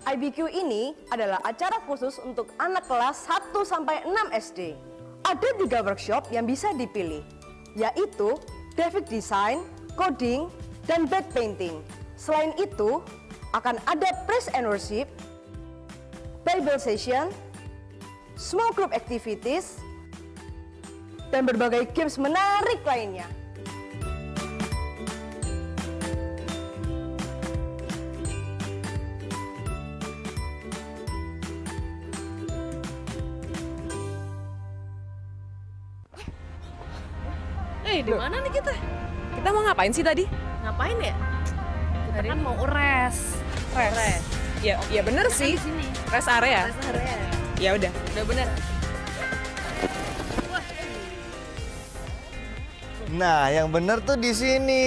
IBQ ini adalah acara khusus untuk anak kelas 1 sampai 6 SD. Ada 3 workshop yang bisa dipilih, yaitu graphic design, coding, dan backpainting. Selain itu, akan ada praise and worship, Bible session, small group activities, dan berbagai games menarik lainnya. Di mana nih kita? Kita mau ngapain sih tadi? Ngapain ya? Kita kan mau res. Ya bener sih. Rest area. Rest area. Ya udah bener. Nah, yang bener tuh di sini.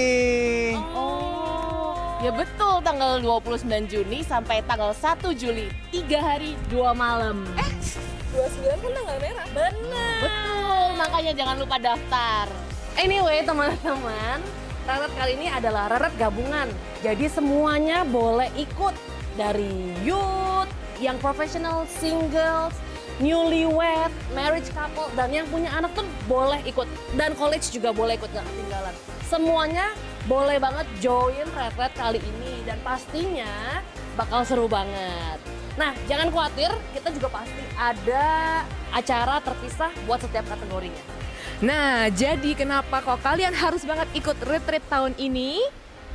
Oh. Ya betul, tanggal 29 Juni sampai tanggal 1 Juli. 3 hari 2 malam. 29 kan tanggal merah. Bener. Betul, makanya jangan lupa daftar. Anyway, teman-teman, Reret kali ini adalah Reret gabungan. Jadi semuanya boleh ikut, dari youth, yang professional, singles, newlywed, marriage couple, dan yang punya anak tuh boleh ikut. Dan college juga boleh ikut, gak ketinggalan. Semuanya boleh banget join Reret kali ini, dan pastinya bakal seru banget. Nah, jangan khawatir, kita juga pasti ada acara terpisah buat setiap kategorinya. Nah, jadi kenapa kok kalian harus banget ikut retreat tahun ini?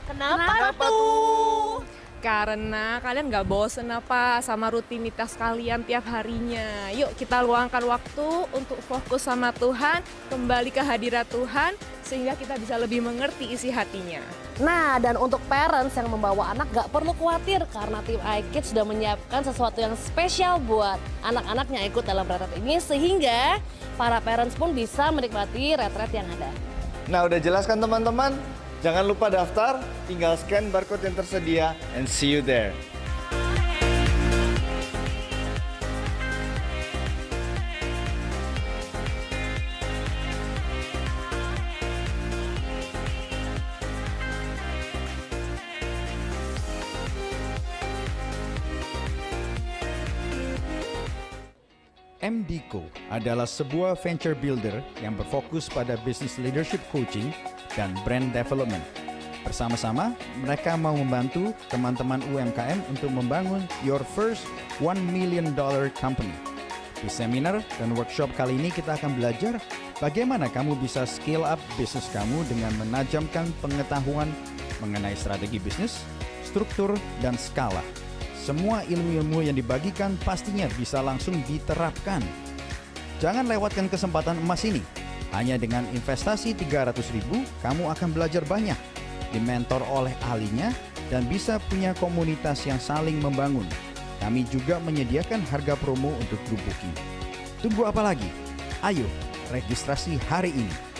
Kenapa tuh? Karena kalian gak bosen apa sama rutinitas kalian tiap harinya. Yuk kita luangkan waktu untuk fokus sama Tuhan, kembali ke hadirat Tuhan, sehingga kita bisa lebih mengerti isi hatinya. Nah, dan untuk parents yang membawa anak gak perlu khawatir karena tim iKids sudah menyiapkan sesuatu yang spesial buat anak-anaknya ikut dalam retret ini, sehingga para parents pun bisa menikmati retret yang ada. Nah, udah jelas kan teman-teman? Jangan lupa daftar, tinggal scan barcode yang tersedia, and see you there. MDco adalah sebuah venture builder yang berfokus pada business leadership coaching dan brand development. Bersama-sama, mereka mau membantu teman-teman UMKM untuk membangun your first $1 million company. Di seminar dan workshop kali ini kita akan belajar bagaimana kamu bisa scale up bisnis kamu dengan menajamkan pengetahuan mengenai strategi bisnis, struktur, dan skala. Semua ilmu-ilmu yang dibagikan pastinya bisa langsung diterapkan. Jangan lewatkan kesempatan emas ini. Hanya dengan investasi 300.000, kamu akan belajar banyak, dimentor oleh ahlinya, dan bisa punya komunitas yang saling membangun. Kami juga menyediakan harga promo untuk grup booking. Tunggu apa lagi? Ayo, registrasi hari ini.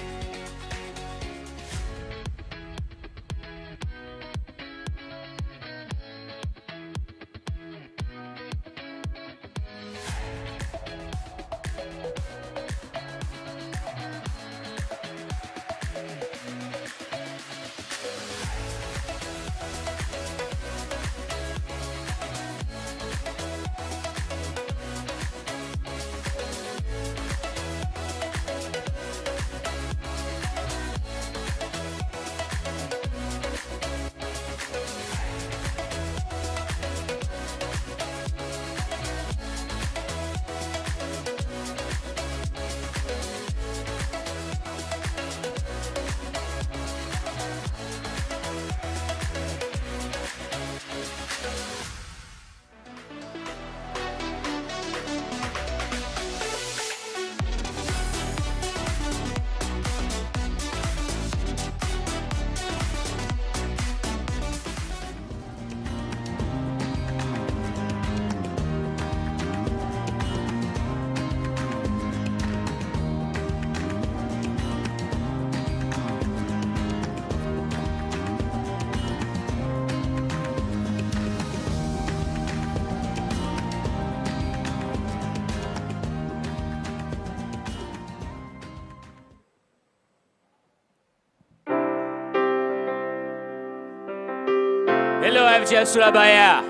Hello FCS Surabaya.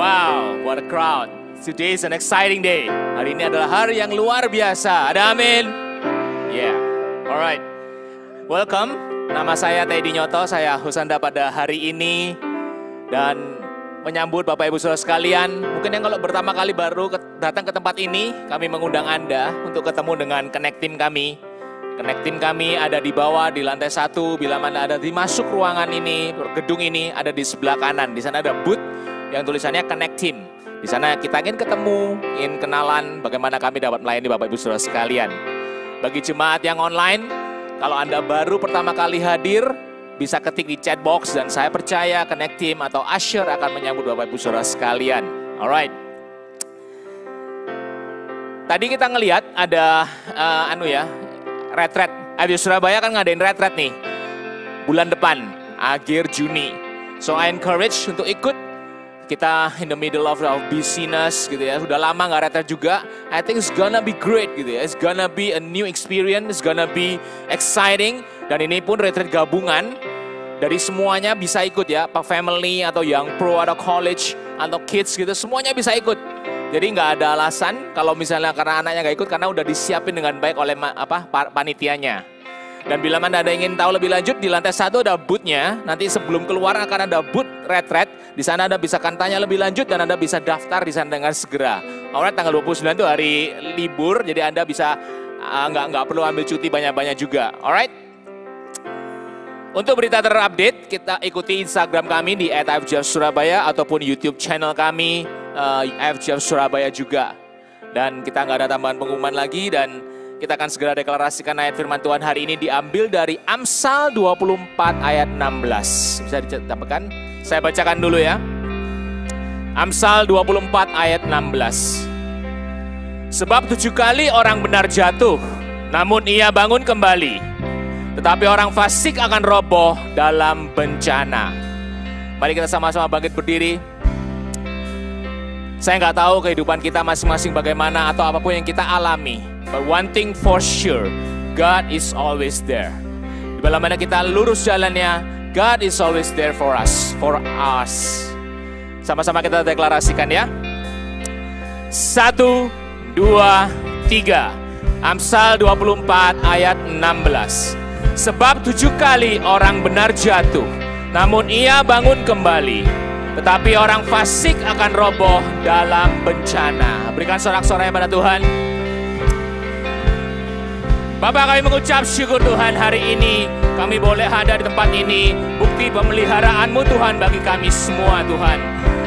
Wow, what a crowd. Today is an exciting day. Hari ini adalah hari yang luar biasa. Ada amin? Yeah, alright. Welcome, nama saya Teddy Nyoto. Saya host Anda pada hari ini. Dan menyambut Bapak Ibu Saudara sekalian. Mungkin yang kalau pertama kali baru datang ke tempat ini, kami mengundang Anda untuk ketemu dengan Connect Team kami. Connect Team kami ada di bawah, di lantai 1. Bila Anda ada di masuk ruangan ini, gedung ini, ada di sebelah kanan. Di sana ada booth yang tulisannya Connect Team. Di sana kita ingin ketemu, ingin kenalan bagaimana kami dapat melayani Bapak Ibu Saudara sekalian. Bagi jemaat yang online, kalau Anda baru pertama kali hadir, bisa ketik di chat box dan saya percaya Connect Team atau Usher akan menyambut Bapak Ibu Saudara sekalian. Alright. Tadi kita ngelihat ada retret. FJ Surabaya kan ngadain retret nih bulan depan, akhir Juni. So I encourage untuk ikut. Kita in the middle of busyness gitu ya, sudah lama nggak retret juga. I think it's gonna be great gitu ya, it's gonna be a new experience, it's gonna be exciting. Dan ini pun retret gabungan, dari semuanya bisa ikut ya, Pak family atau young pro atau college atau kids gitu, semuanya bisa ikut. Jadi nggak ada alasan kalau misalnya karena anaknya nggak ikut, karena udah disiapin dengan baik oleh panitianya. Dan bila Anda ingin tahu lebih lanjut, di lantai 1 ada booth-nya. Nanti sebelum keluar akan ada booth retret. Di sana Anda bisa tanya lebih lanjut dan Anda bisa daftar di sana dengan segera. Alright, tanggal 29 itu hari libur, jadi Anda bisa nggak perlu ambil cuti banyak-banyak juga. Alright. Untuk berita terupdate, kita ikuti Instagram kami di @FJF_Surabaya ataupun YouTube channel kami FJF Surabaya juga. Dan kita nggak ada tambahan pengumuman lagi dan kita akan segera deklarasikan ayat firman Tuhan hari ini diambil dari Amsal 24 ayat 16. Bisa ditampilkan? Saya bacakan dulu ya. Amsal 24 ayat 16. Sebab 7 kali orang benar jatuh, namun ia bangun kembali. Tetapi orang fasik akan roboh dalam bencana. Mari kita sama-sama bangkit berdiri. Saya nggak tahu kehidupan kita masing-masing bagaimana atau apapun yang kita alami. But one thing for sure, God is always there. Di mana kita lurus jalannya, God is always there for us, Sama-sama kita deklarasikan ya. 1, 2, 3. Amsal 24 ayat 16. Sebab 7 kali orang benar jatuh, namun ia bangun kembali. Tetapi orang fasik akan roboh dalam bencana. Berikan sorak-sorai pada Tuhan. Bapak, kami mengucap syukur Tuhan hari ini. Kami boleh ada di tempat ini. Bukti pemeliharaanmu Tuhan bagi kami semua Tuhan.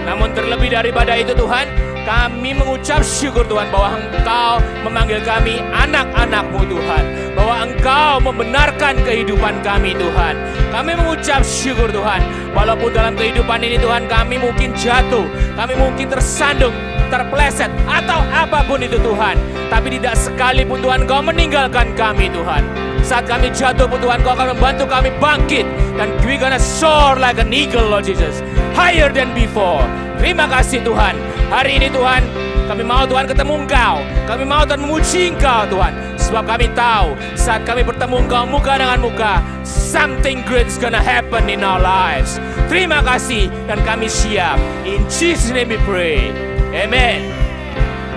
Namun terlebih daripada itu Tuhan, kami mengucap syukur Tuhan bahwa Engkau memanggil kami anak-anak-Mu Tuhan. Bahwa Engkau membenarkan kehidupan kami Tuhan. Kami mengucap syukur Tuhan. Walaupun dalam kehidupan ini Tuhan kami mungkin jatuh. Kami mungkin tersandung, terpleset atau apapun itu Tuhan, tapi tidak sekalipun Tuhan Kau meninggalkan kami Tuhan. Saat kami jatuh pun Tuhan Kau akan membantu kami bangkit, dan we gonna soar like an eagle Lord Jesus, higher than before. Terima kasih Tuhan. Hari ini Tuhan kami mau Tuhan ketemu Engkau, kami mau Tuhan memuji Engkau Tuhan, sebab kami tahu saat kami bertemu Engkau muka dengan muka, something great is gonna happen in our lives. Terima kasih dan kami siap. In Jesus name we pray. Amen.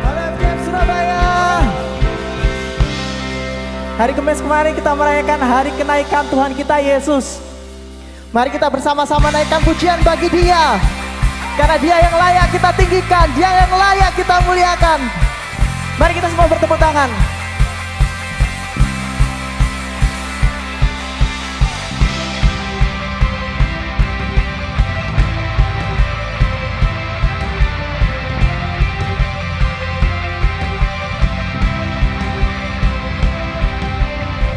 FJF Surabaya. Hari Kamis kemarin kita merayakan hari kenaikan Tuhan kita Yesus. Mari kita bersama-sama naikkan pujian bagi Dia. Karena Dia yang layak kita tinggikan, Dia yang layak kita muliakan. Mari kita semua bertepuk tangan.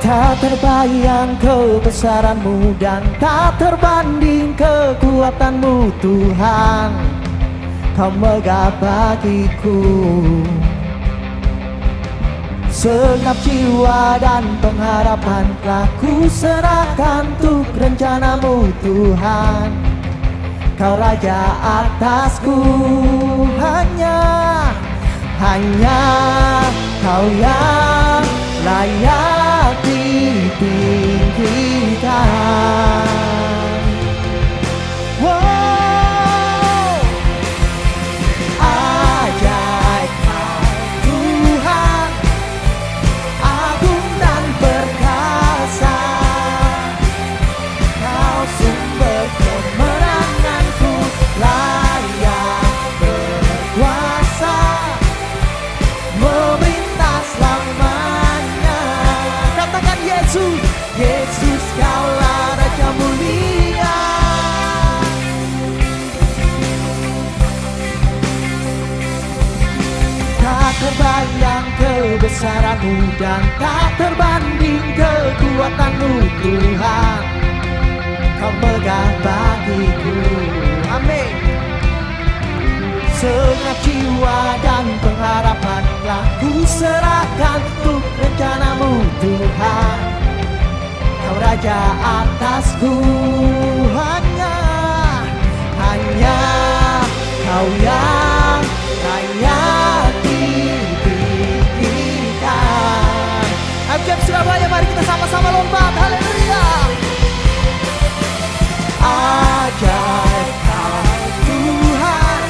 Tak terbayang kebesaran-Mu dan tak terbanding kekuatan-Mu Tuhan. Kau megah bagiku. Segenap jiwa dan pengharapan telah ku serahkan untuk rencana-Mu Tuhan. Kau Raja atasku, hanya Kau yang layak ditinggikan. Wow. kebesaran-Mu dan tak terbanding kekuatan-Mu Tuhan. Kau megah bagiku. Amin. Segenap jiwa dan pengharapan telah ku serahkan untuk rencana-Mu Tuhan. Kau Raja atasku, hanya Kau yang layak ditinggikan. FGM Surabaya, mari kita sama-sama lompat. Haleluya. Ajaib Kau Tuhan,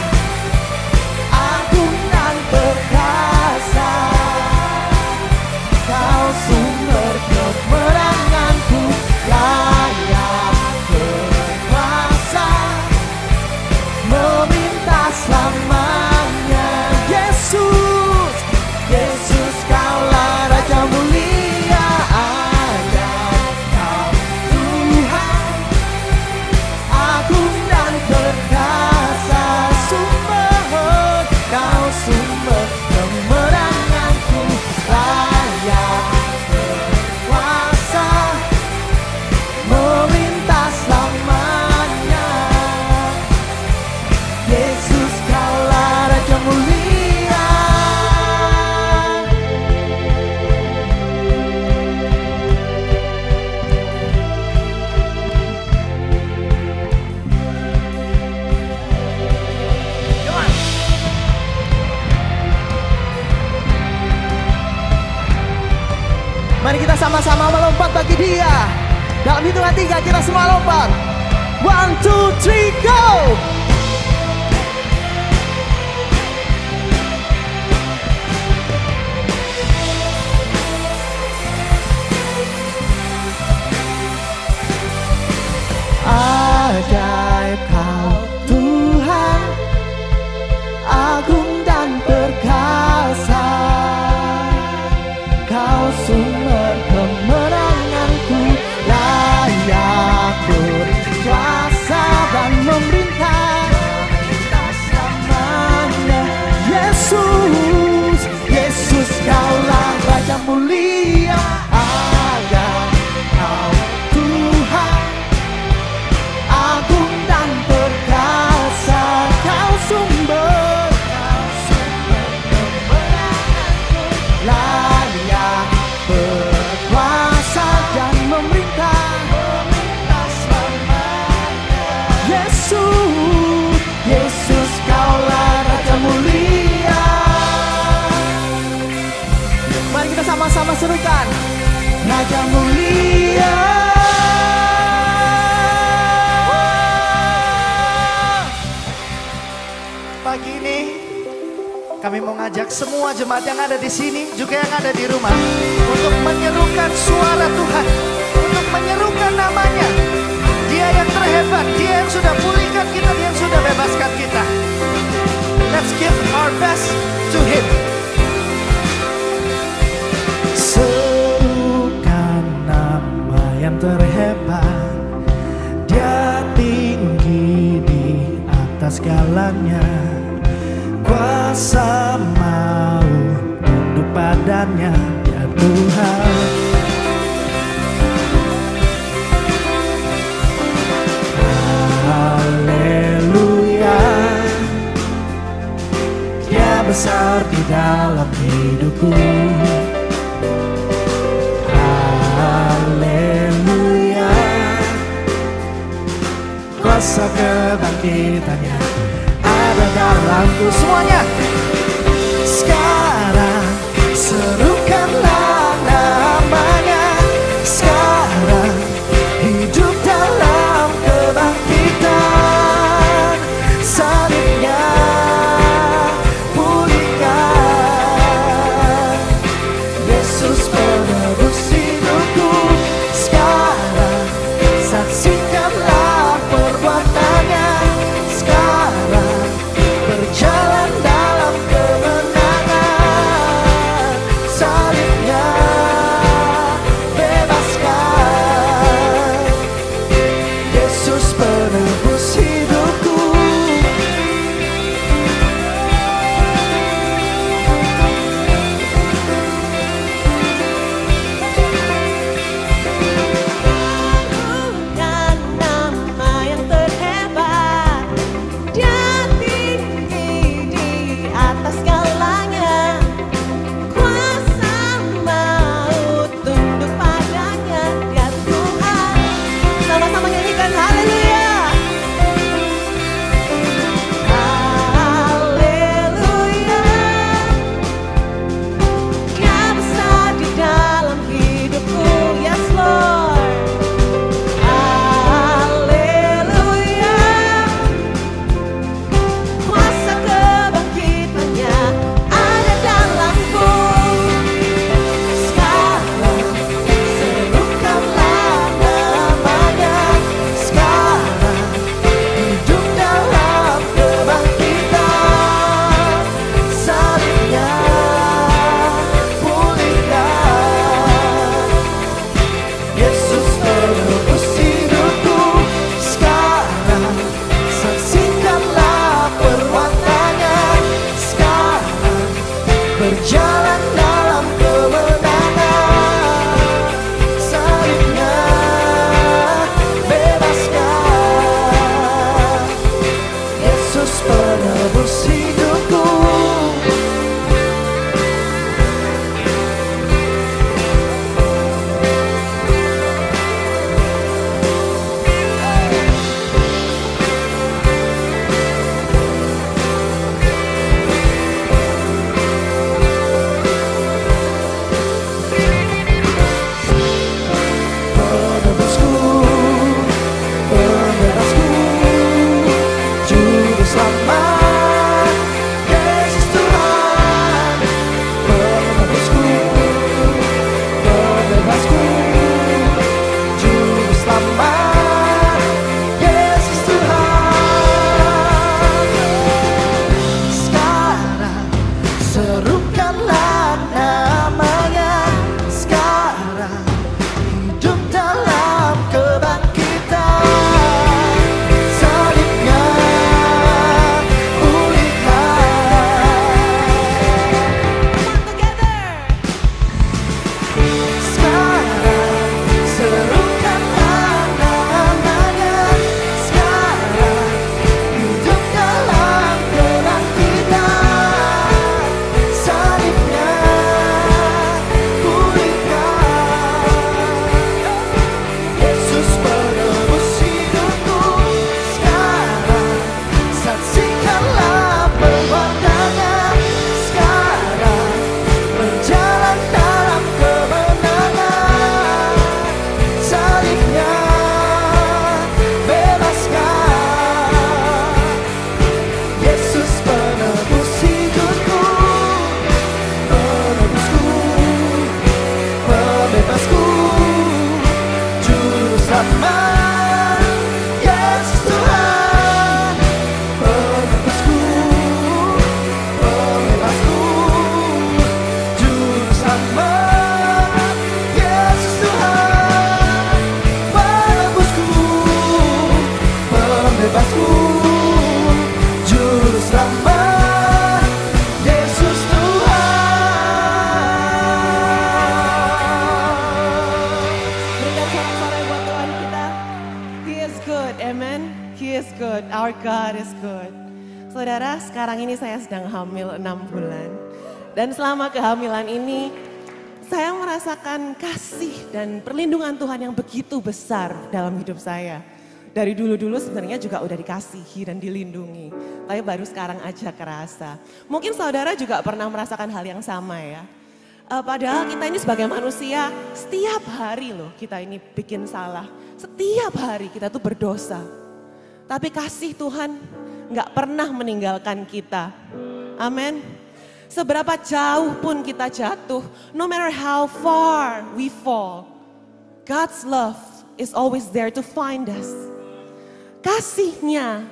agung dan perkasa. Kau sumber kemenanganku, layak berkuasa, meminta selamanya. Yesus, Yesus Kaulah Raja mulia. Ajaib Kau Tuhan, agung dan perkasa. Sumber, Kau sumber kemenanganku, layak berkuasa, meminta selamanya. Yesus Kaulah Raja mulia. Mari kita sama-sama melompat bagi Dia. Dalam hitungan 3 kita semua lompat. 1, 2, 3, go! Ajaib Kau Tuhan, agung dan perkasa. Kau sumber kemenanganku, layak berkuasa dan memerintah selamanya. Yesus, Yesus Kaulah Raja mulia. Ajaib Kau Tuhan, agung dan perkasa. Kau sumber kemenanganku, layak berkuasa dan memerintah selamanya. Yesus, Yesus Kaulah Raja mulia. Mari kita sama-sama serukan, Raja mulia. Pagi ini kami mau ngajak semua jemaat yang ada di sini, juga yang ada di rumah, untuk menyerukan suara Tuhan, untuk menyerukan namanya. Dia yang terhebat, Dia yang sudah pulihkan kita, Dia yang sudah bebaskan kita. Let's give our best to Him. Serukan nama yang terhebat, Dia tinggi di atas segalanya. Kuasa mau tunduk padanya, ya Tuhan. Haleluya, Dia besar di dalam hidupku. Haleluya, kuasa kebangkitannya ada dalamku. Semuanya sekarang serukanlah namanya. Sekarang hidup dalam kebangkitan. Salibnya pulihkan, Yesus penebus hidupku. Sekarang saksikanlah perbuatannya. Sekarang berjalan dalam He is good, our God is good. Saudara, sekarang ini saya sedang hamil 6 bulan. Dan selama kehamilan ini, saya merasakan kasih dan perlindungan Tuhan yang begitu besar dalam hidup saya. Dari dulu-dulu sebenarnya juga udah dikasihi dan dilindungi. Tapi baru sekarang aja kerasa. Mungkin saudara juga pernah merasakan hal yang sama ya. Padahal kita ini sebagai manusia, setiap hari loh kita ini bikin salah. Setiap hari kita tuh berdosa. Tapi kasih Tuhan gak pernah meninggalkan kita. Amin. Seberapa jauh pun kita jatuh, no matter how far we fall, God's love is always there to find us. Kasihnya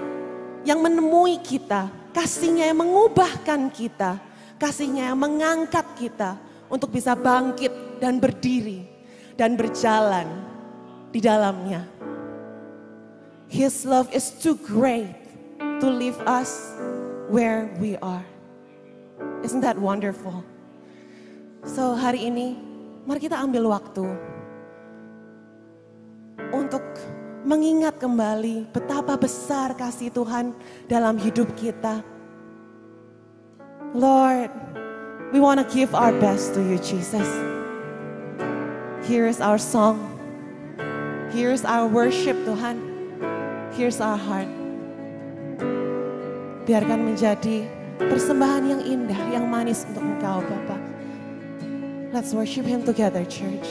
yang menemui kita, kasihnya yang mengubahkan kita, kasihnya yang mengangkat kita untuk bisa bangkit dan berdiri dan berjalan di dalamnya. His love is too great to leave us where we are. Isn't that wonderful? So hari ini, mari kita ambil waktu untuk mengingat kembali betapa besar kasih Tuhan dalam hidup kita. Lord, we want to give our best to you, Jesus. Here is our song. Here is our worship, Tuhan. Here's our heart. Biarkan menjadi persembahan yang indah, yang manis untuk Engkau, Bapa. Let's worship Him together, church.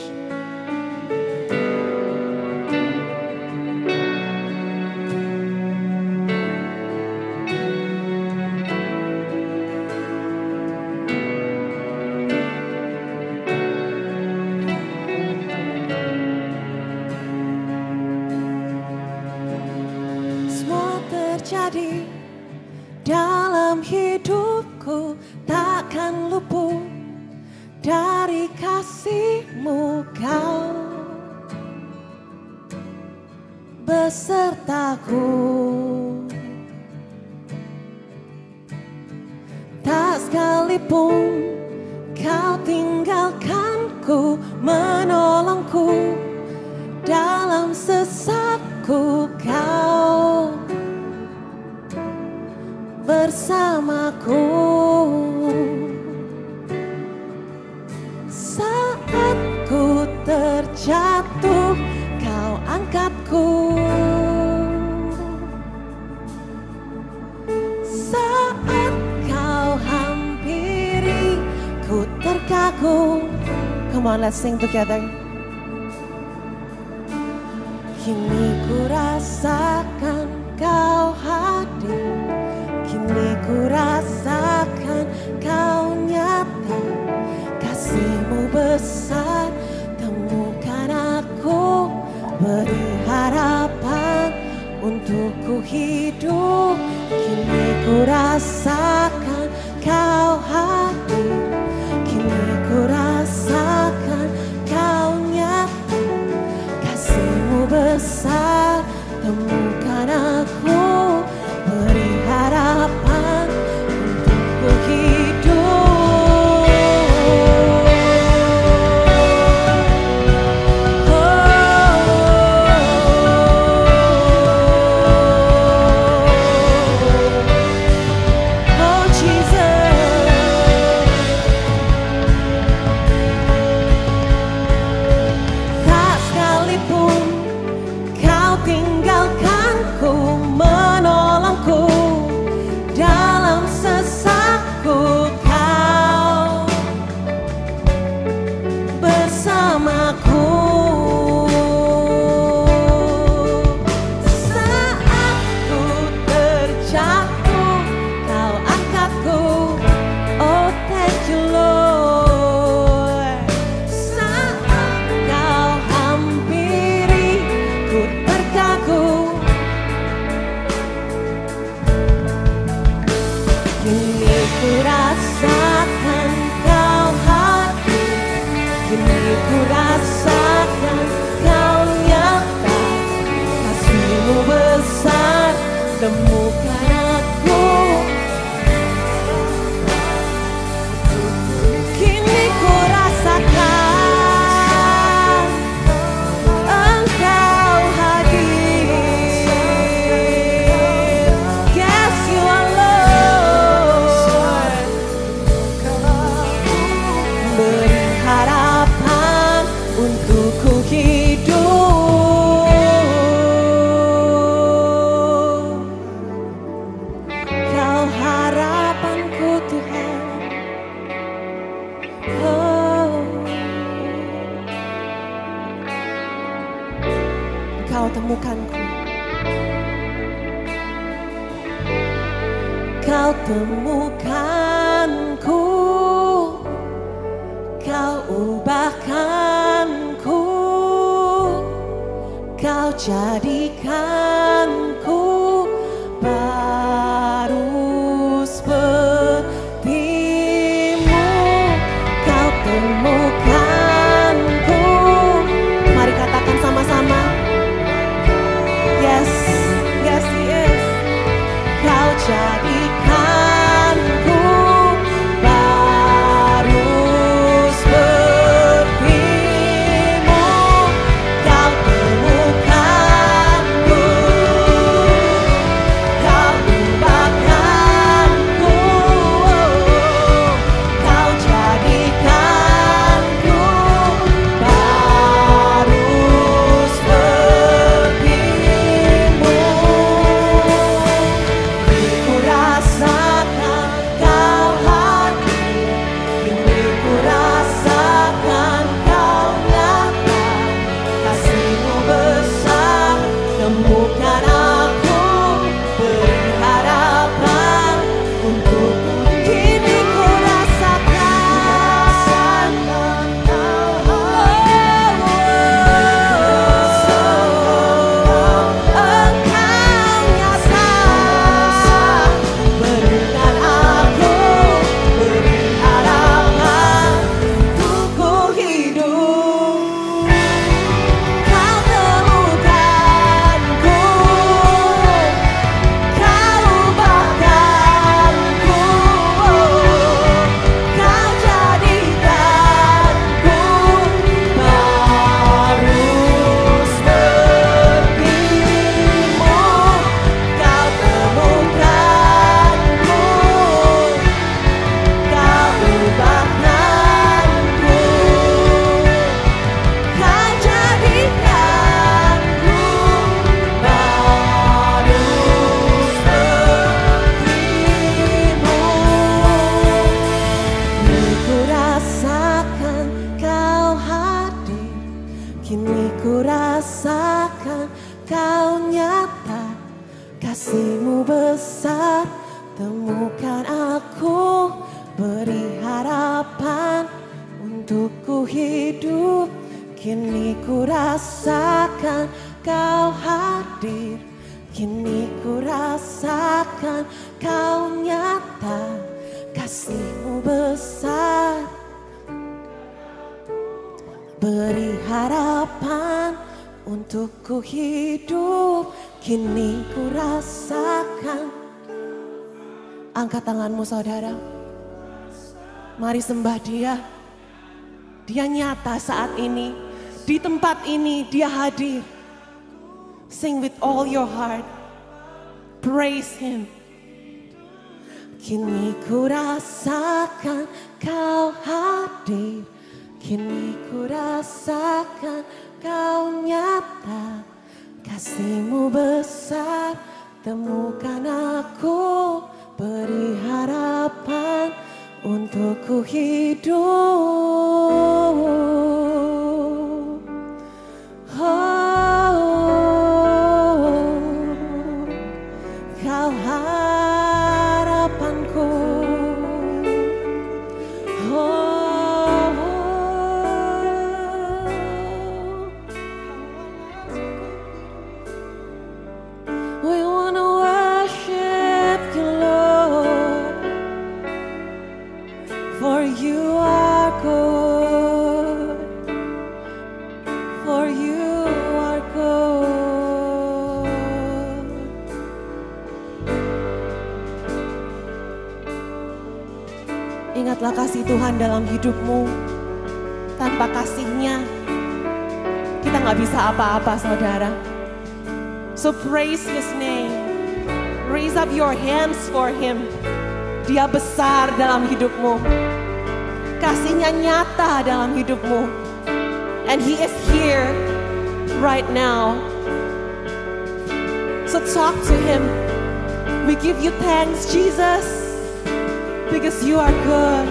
Semua terjadi dalam hidupku, takkan luput dari kasih-Mu. Kau besertaku, tak sekalipun Kau tinggalkanku, menolongku dalam sesatku. Kau bersamaku saat ku terjatuh, Kau angkatku. Saat Kau hampiri, ku terkagum. Come on, let's sing together. Kini ku rasakan Kau hadir, kini ku rasakan Kau nyata. Kasih-Mu besar, temukan aku, beri harapan untuk ku hidup. Kini ku rasakan Kau hadir, kini ku rasakan Kau nyata. Kasih-Mu besar, temukan aku, beri harapan untuk ku hidup. Oh Jesus, tak sekalipun Kau tinggalkanku, menolongku dalam sesatku. Kau bersamaku saat ku terjatuh, Kau angkatku. Oh thank you Lord. Saat Kau hampiri, ku terkagum. Kini ku rasakan Kau hadir, kini ku rasakan Kau nyata. Kasih-Mu besar, temukan aku. Kini ku rasakan Engkau hadir. harapanku. Kau temukanku, kau ubahkanku, kau jadikanku baru sepertimu. Kau temukanku, mari katakan sama-sama. Yes, yes, yes. Kau jadikanku baru sepertimu. Kau temukanku, kau ubahkanku, kau jadikanku baru sepertimu. Ku rasakan kau hadir, kini ku rasakan kau nyata, kasih-Mu besar temukan aku, beri harapan untukku. Kini ku rasakan kau Engkau nyata, berikan aku, beri harapan untukku hidup. Kau temukanku, kau ubahkanku, kau jadikanku baru sepertimu. Kau temukanku, kau ubahkanku, kau jadikanku baru sepertimu. Kini ku rasakan kau hadir, kini ku rasakan kau nyata, kasih-Mu besar temukan aku, beri harapan untukku hidup. Kini ku rasakan kau hadir, kini ku rasakan kau nyata, kasih-Mu besar, beri harapan untukku hidup. Kini ku rasakan. Angkat tanganmu saudara, mari sembah Dia. Dia nyata saat ini, di tempat ini Dia hadir. Sing with all your heart, praise Him. Kini ku rasakan kau hadir, kini ku rasakan kau nyata, kasih-Mu besar temukan aku, beri harapan untukku hidup. Kau harapanku. We wanna worship You, Lord, for You are good, for You are good. Ingatlah kasih Tuhan dalam hidupmu. Tanpa kasih-Nya, kita nggak bisa apa-apa, saudara. So praise His name. Raise up your hands for Him. Dia besar dalam hidupmu. Kasih-Nya nyata dalam hidupmu. And He is here right now. So talk to Him. We give You thanks, Jesus, because You are good.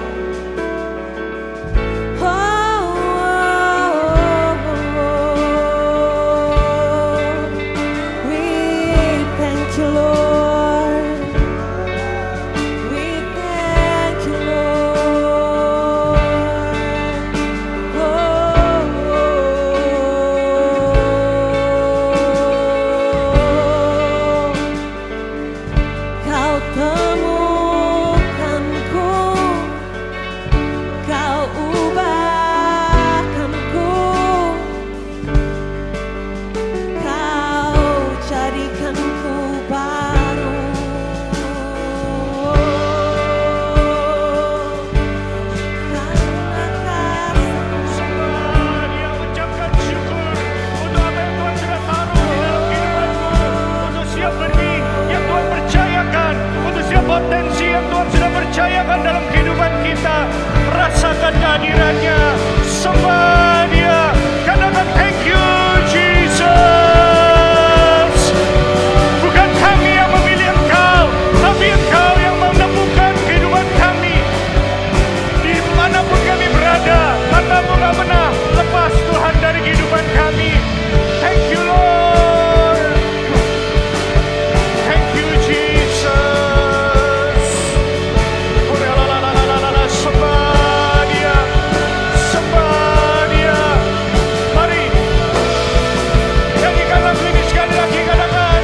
kehadirannya. Sembah Dia. Katakan thank you Jesus. Bukan kami yang memilih Engkau, tapi Engkau yang menemukan kehidupan kami. Dimanapun kami berada, matamu gak pernah lepas Tuhan dari kehidupan kami. Thank you Lord. Thank you Jesus. Sembah Dia. Sembah Dia. Mari nyanyikan lagu ini sekali lagi, katakan.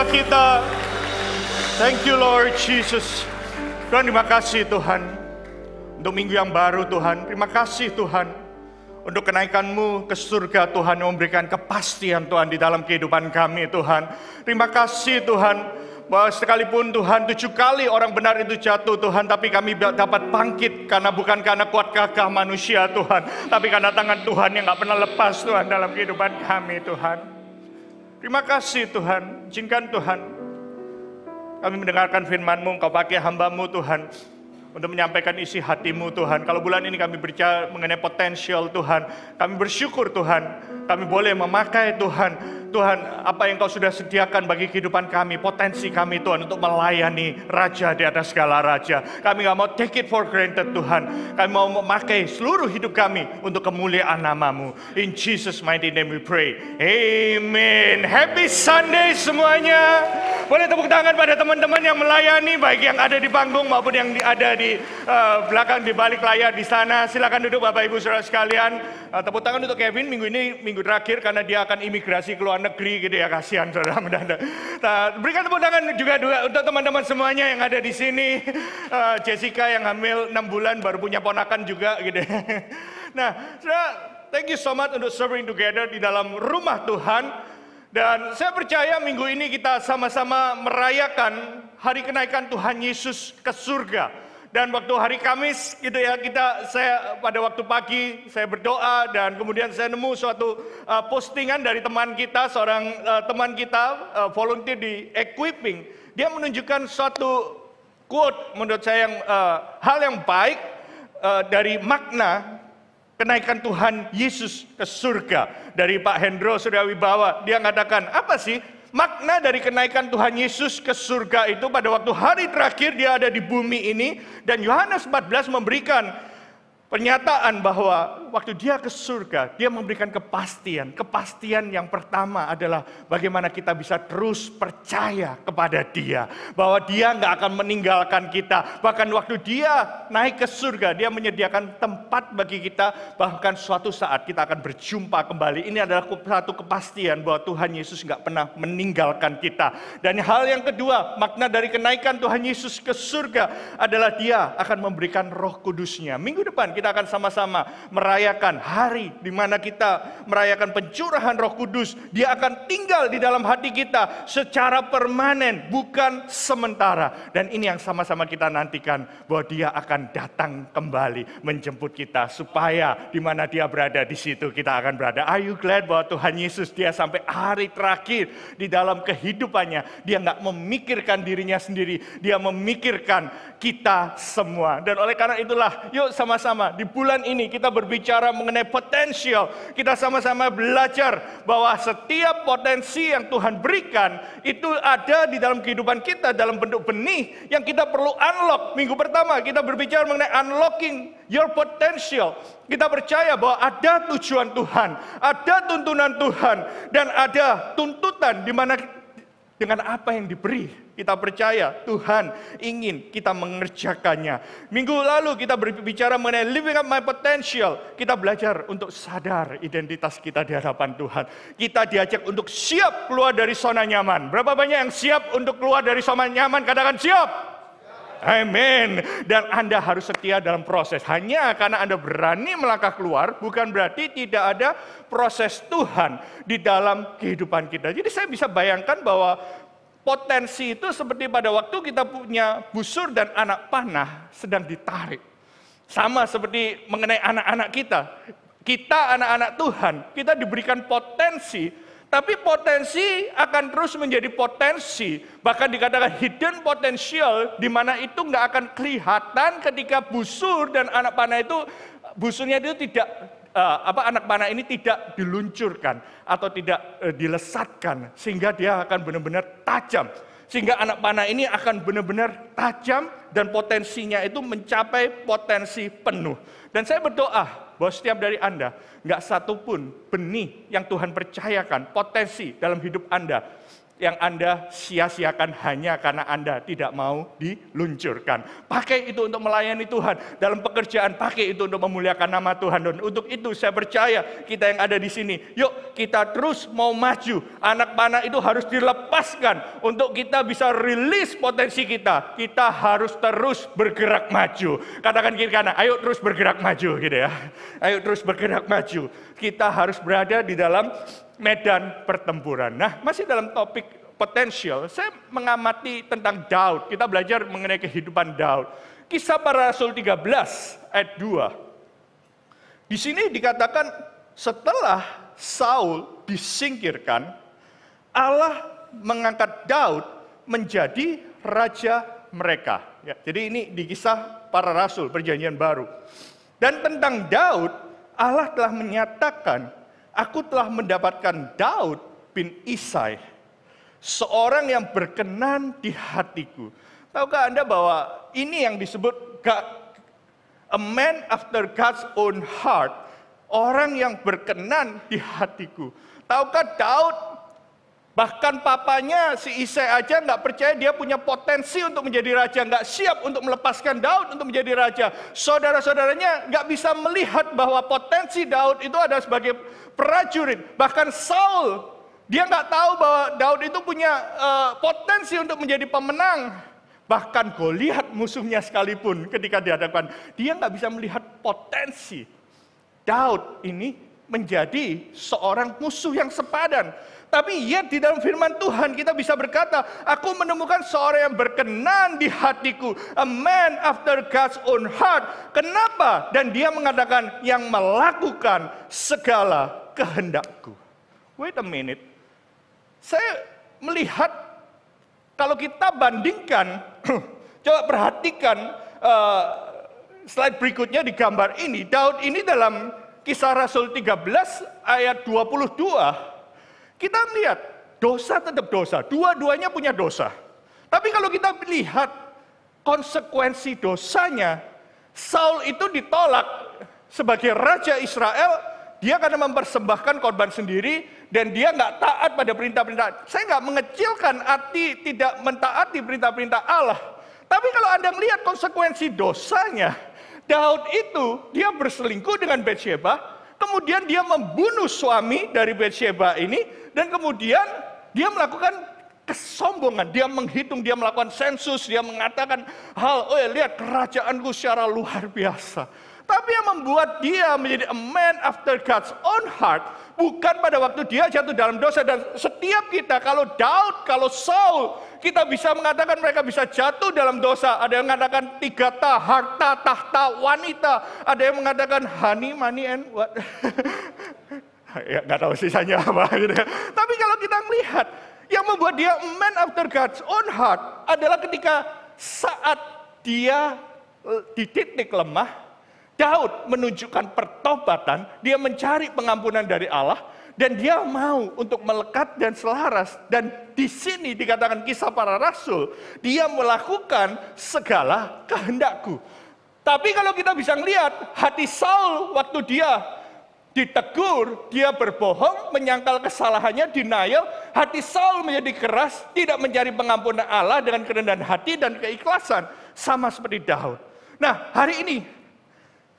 Kita. Thank you Lord Jesus. Tuhan, terima kasih Tuhan untuk minggu yang baru Tuhan. Terima kasih Tuhan untuk kenaikan-Mu ke surga Tuhan, yang memberikan kepastian Tuhan di dalam kehidupan kami Tuhan. Terima kasih Tuhan bahwa sekalipun Tuhan 7 kali orang benar itu jatuh Tuhan, tapi kami dapat bangkit bukan karena kuat gagah manusia Tuhan, tapi karena tangan Tuhan yang gak pernah lepas Tuhan dalam kehidupan kami Tuhan. Terima kasih Tuhan. Izinkan Tuhan kami mendengarkan firman-Mu, Engkau pakai hamba-Mu Tuhan untuk menyampaikan isi hati-Mu Tuhan. Kalau bulan ini kami berbicara mengenai potensial Tuhan, kami bersyukur Tuhan, kami boleh memakai Tuhan. Tuhan, apa yang Kau sudah sediakan bagi kehidupan kami, potensi kami Tuhan untuk melayani Raja di atas segala Raja. Kami gak mau take it for granted Tuhan. Kami mau memakai seluruh hidup kami untuk kemuliaan nama-Mu. In Jesus mighty name we pray. Amen. Happy Sunday semuanya. Boleh tepuk tangan pada teman-teman yang melayani, baik yang ada di panggung maupun yang ada di belakang di balik layar di sana. Silakan duduk Bapak Ibu Saudara sekalian. Tepuk tangan untuk Kevin, minggu ini minggu terakhir karena dia akan imigrasi ke luar negeri gitu ya, kasihan saudara mendadak. Nah, berikan tepuk tangan juga untuk teman-teman semuanya yang ada di sini. Jessica yang hamil 6 bulan baru punya ponakan juga gitu. Nah, saudara, thank you so much untuk serving together di dalam rumah Tuhan. Dan saya percaya minggu ini kita sama-sama merayakan hari kenaikan Tuhan Yesus ke surga. Dan waktu hari Kamis gitu ya, saya pada waktu pagi saya berdoa dan kemudian saya nemu suatu postingan dari teman kita, seorang teman kita volunteer di Equipping. Dia menunjukkan suatu quote menurut saya yang hal yang baik dari makna kenaikan Tuhan Yesus ke surga dari Pak Hendro Suryawibawa. Dia mengatakan, apa sih makna dari kenaikan Tuhan Yesus ke surga itu? Pada waktu hari terakhir dia ada di bumi ini, dan Yohanes 14 memberikan pernyataan bahwa waktu dia ke surga, dia memberikan kepastian. Kepastian yang pertama adalah bagaimana kita bisa terus percaya kepada Dia. Bahwa Dia nggak akan meninggalkan kita. Bahkan waktu Dia naik ke surga, Dia menyediakan tempat bagi kita. Bahkan suatu saat kita akan berjumpa kembali. Ini adalah satu kepastian bahwa Tuhan Yesus nggak pernah meninggalkan kita. Dan hal yang kedua, makna dari kenaikan Tuhan Yesus ke surga adalah Dia akan memberikan Roh Kudus-Nya. Minggu depan kita akan sama-sama merayakan hari di mana kita merayakan pencurahan Roh Kudus. Dia akan tinggal di dalam hati kita secara permanen, bukan sementara. Dan ini yang sama-sama kita nantikan, bahwa dia akan datang kembali menjemput kita, supaya di mana dia berada, di situ kita akan berada. Are you glad bahwa Tuhan Yesus, dia sampai hari terakhir di dalam kehidupannya, dia nggak memikirkan dirinya sendiri, dia memikirkan kita semua. Dan oleh karena itulah, yuk sama-sama di bulan ini kita berbicara mengenai potensial. Kita sama-sama belajar bahwa setiap potensi yang Tuhan berikan itu ada di dalam kehidupan kita dalam bentuk benih yang kita perlu unlock. Minggu pertama kita berbicara mengenai unlocking your potential. Kita percaya bahwa ada tujuan Tuhan, ada tuntunan Tuhan, dan ada tuntutan di mana dengan apa yang diberi, kita percaya Tuhan ingin kita mengerjakannya. Minggu lalu kita berbicara mengenai living up my potential. Kita belajar untuk sadar identitas kita di hadapan Tuhan. Kita diajak untuk siap keluar dari zona nyaman. Berapa banyak yang siap untuk keluar dari zona nyaman? Katakan siap. Amin. Dan Anda harus setia dalam proses. Hanya karena Anda berani melangkah keluar, bukan berarti tidak ada proses Tuhan di dalam kehidupan kita. Jadi saya bisa bayangkan bahwa potensi itu seperti pada waktu kita punya busur dan anak panah sedang ditarik. Sama seperti mengenai anak-anak kita. Kita anak-anak Tuhan, kita diberikan potensi. Tapi potensi akan terus menjadi potensi. Bahkan dikatakan hidden potential, di mana itu nggak akan kelihatan ketika busur dan anak panah itu, busurnya itu tidak, anak panah ini tidak diluncurkan atau tidak dilesatkan. Sehingga dia akan benar-benar tajam. Sehingga anak panah ini akan benar-benar tajam dan potensinya itu mencapai potensi penuh. Dan saya berdoa bahwa setiap dari Anda, nggak satupun benih yang Tuhan percayakan, potensi dalam hidup Anda, yang Anda sia-siakan hanya karena Anda tidak mau diluncurkan. Pakai itu untuk melayani Tuhan. Dalam pekerjaan, pakai itu untuk memuliakan nama Tuhan. Dan untuk itu saya percaya kita yang ada di sini, yuk kita terus mau maju. Anak panah itu harus dilepaskan untuk kita bisa rilis potensi kita. Kita harus terus bergerak maju. Katakan kiri kanan, ayo terus bergerak maju gitu ya. Ayo terus bergerak maju. Kita harus berada di dalam medan pertempuran. Nah, masih dalam topik potensial, saya mengamati tentang Daud. Kita belajar mengenai kehidupan Daud. Kisah Para Rasul 13 ayat 2. Di sini dikatakan setelah Saul disingkirkan, Allah mengangkat Daud menjadi raja mereka. Ya, jadi ini di Kisah Para Rasul Perjanjian Baru. Dan tentang Daud, Allah telah menyatakan, aku telah mendapatkan Daud bin Isai, seorang yang berkenan di hatiku. Tahukah Anda bahwa ini yang disebut a man after God's own heart, orang yang berkenan di hatiku. Tahukah Daud, bahkan papanya si Isai aja nggak percaya dia punya potensi untuk menjadi raja, nggak siap untuk melepaskan Daud untuk menjadi raja. Saudara-saudaranya nggak bisa melihat bahwa potensi Daud itu ada sebagai prajurit. Bahkan Saul, dia nggak tahu bahwa Daud itu punya potensi untuk menjadi pemenang. Bahkan Goliat musuhnya sekalipun ketika dihadapkan, dia nggak bisa melihat potensi Daud ini menjadi seorang musuh yang sepadan. Tapi yet di dalam firman Tuhan kita bisa berkata, aku menemukan seorang yang berkenan di hatiku, a man after God's own heart. Kenapa? Dan dia mengatakan yang melakukan segala kehendakku. Wait a minute. Saya melihat kalau kita bandingkan, coba perhatikan slide berikutnya di gambar ini. Daud ini dalam Kisah Rasul 13 ayat 22, kita lihat dosa tetap dosa. Dua-duanya punya dosa. Tapi kalau kita lihat konsekuensi dosanya, Saul itu ditolak sebagai raja Israel. Dia karena mempersembahkan korban sendiri dan dia nggak taat pada perintah-perintah. Saya nggak mengecilkan arti tidak mentaati perintah-perintah Allah. Tapi kalau Anda melihat konsekuensi dosanya, Daud itu dia berselingkuh dengan Batsheba, kemudian dia membunuh suami dari Batsheba ini, dan kemudian dia melakukan kesombongan. Dia menghitung, dia melakukan sensus, dia mengatakan hal, oh ya lihat kerajaanku secara luar biasa. Tapi yang membuat dia menjadi a man after God's own heart, bukan pada waktu dia jatuh dalam dosa. Dan setiap kita, kalau Daud, kalau Saul, kita bisa mengatakan mereka bisa jatuh dalam dosa. Ada yang mengatakan 3 harta, tahta, wanita. Ada yang mengatakan honey, money, and what? Ya nggak tahu sisanya apa gitu ya. Tapi kalau kita melihat, yang membuat dia a man after God's own heart adalah ketika saat dia di titik lemah, Daud menunjukkan pertobatan, dia mencari pengampunan dari Allah, dan dia mau untuk melekat dan selaras. Dan di sini dikatakan Kisah Para Rasul, dia melakukan segala kehendakku. Tapi kalau kita bisa melihat hati Saul waktu dia ditegur, dia berbohong, menyangkal kesalahannya, denial, hati Saul menjadi keras, tidak mencari pengampunan Allah dengan kerendahan hati dan keikhlasan, sama seperti Daud. Nah, hari ini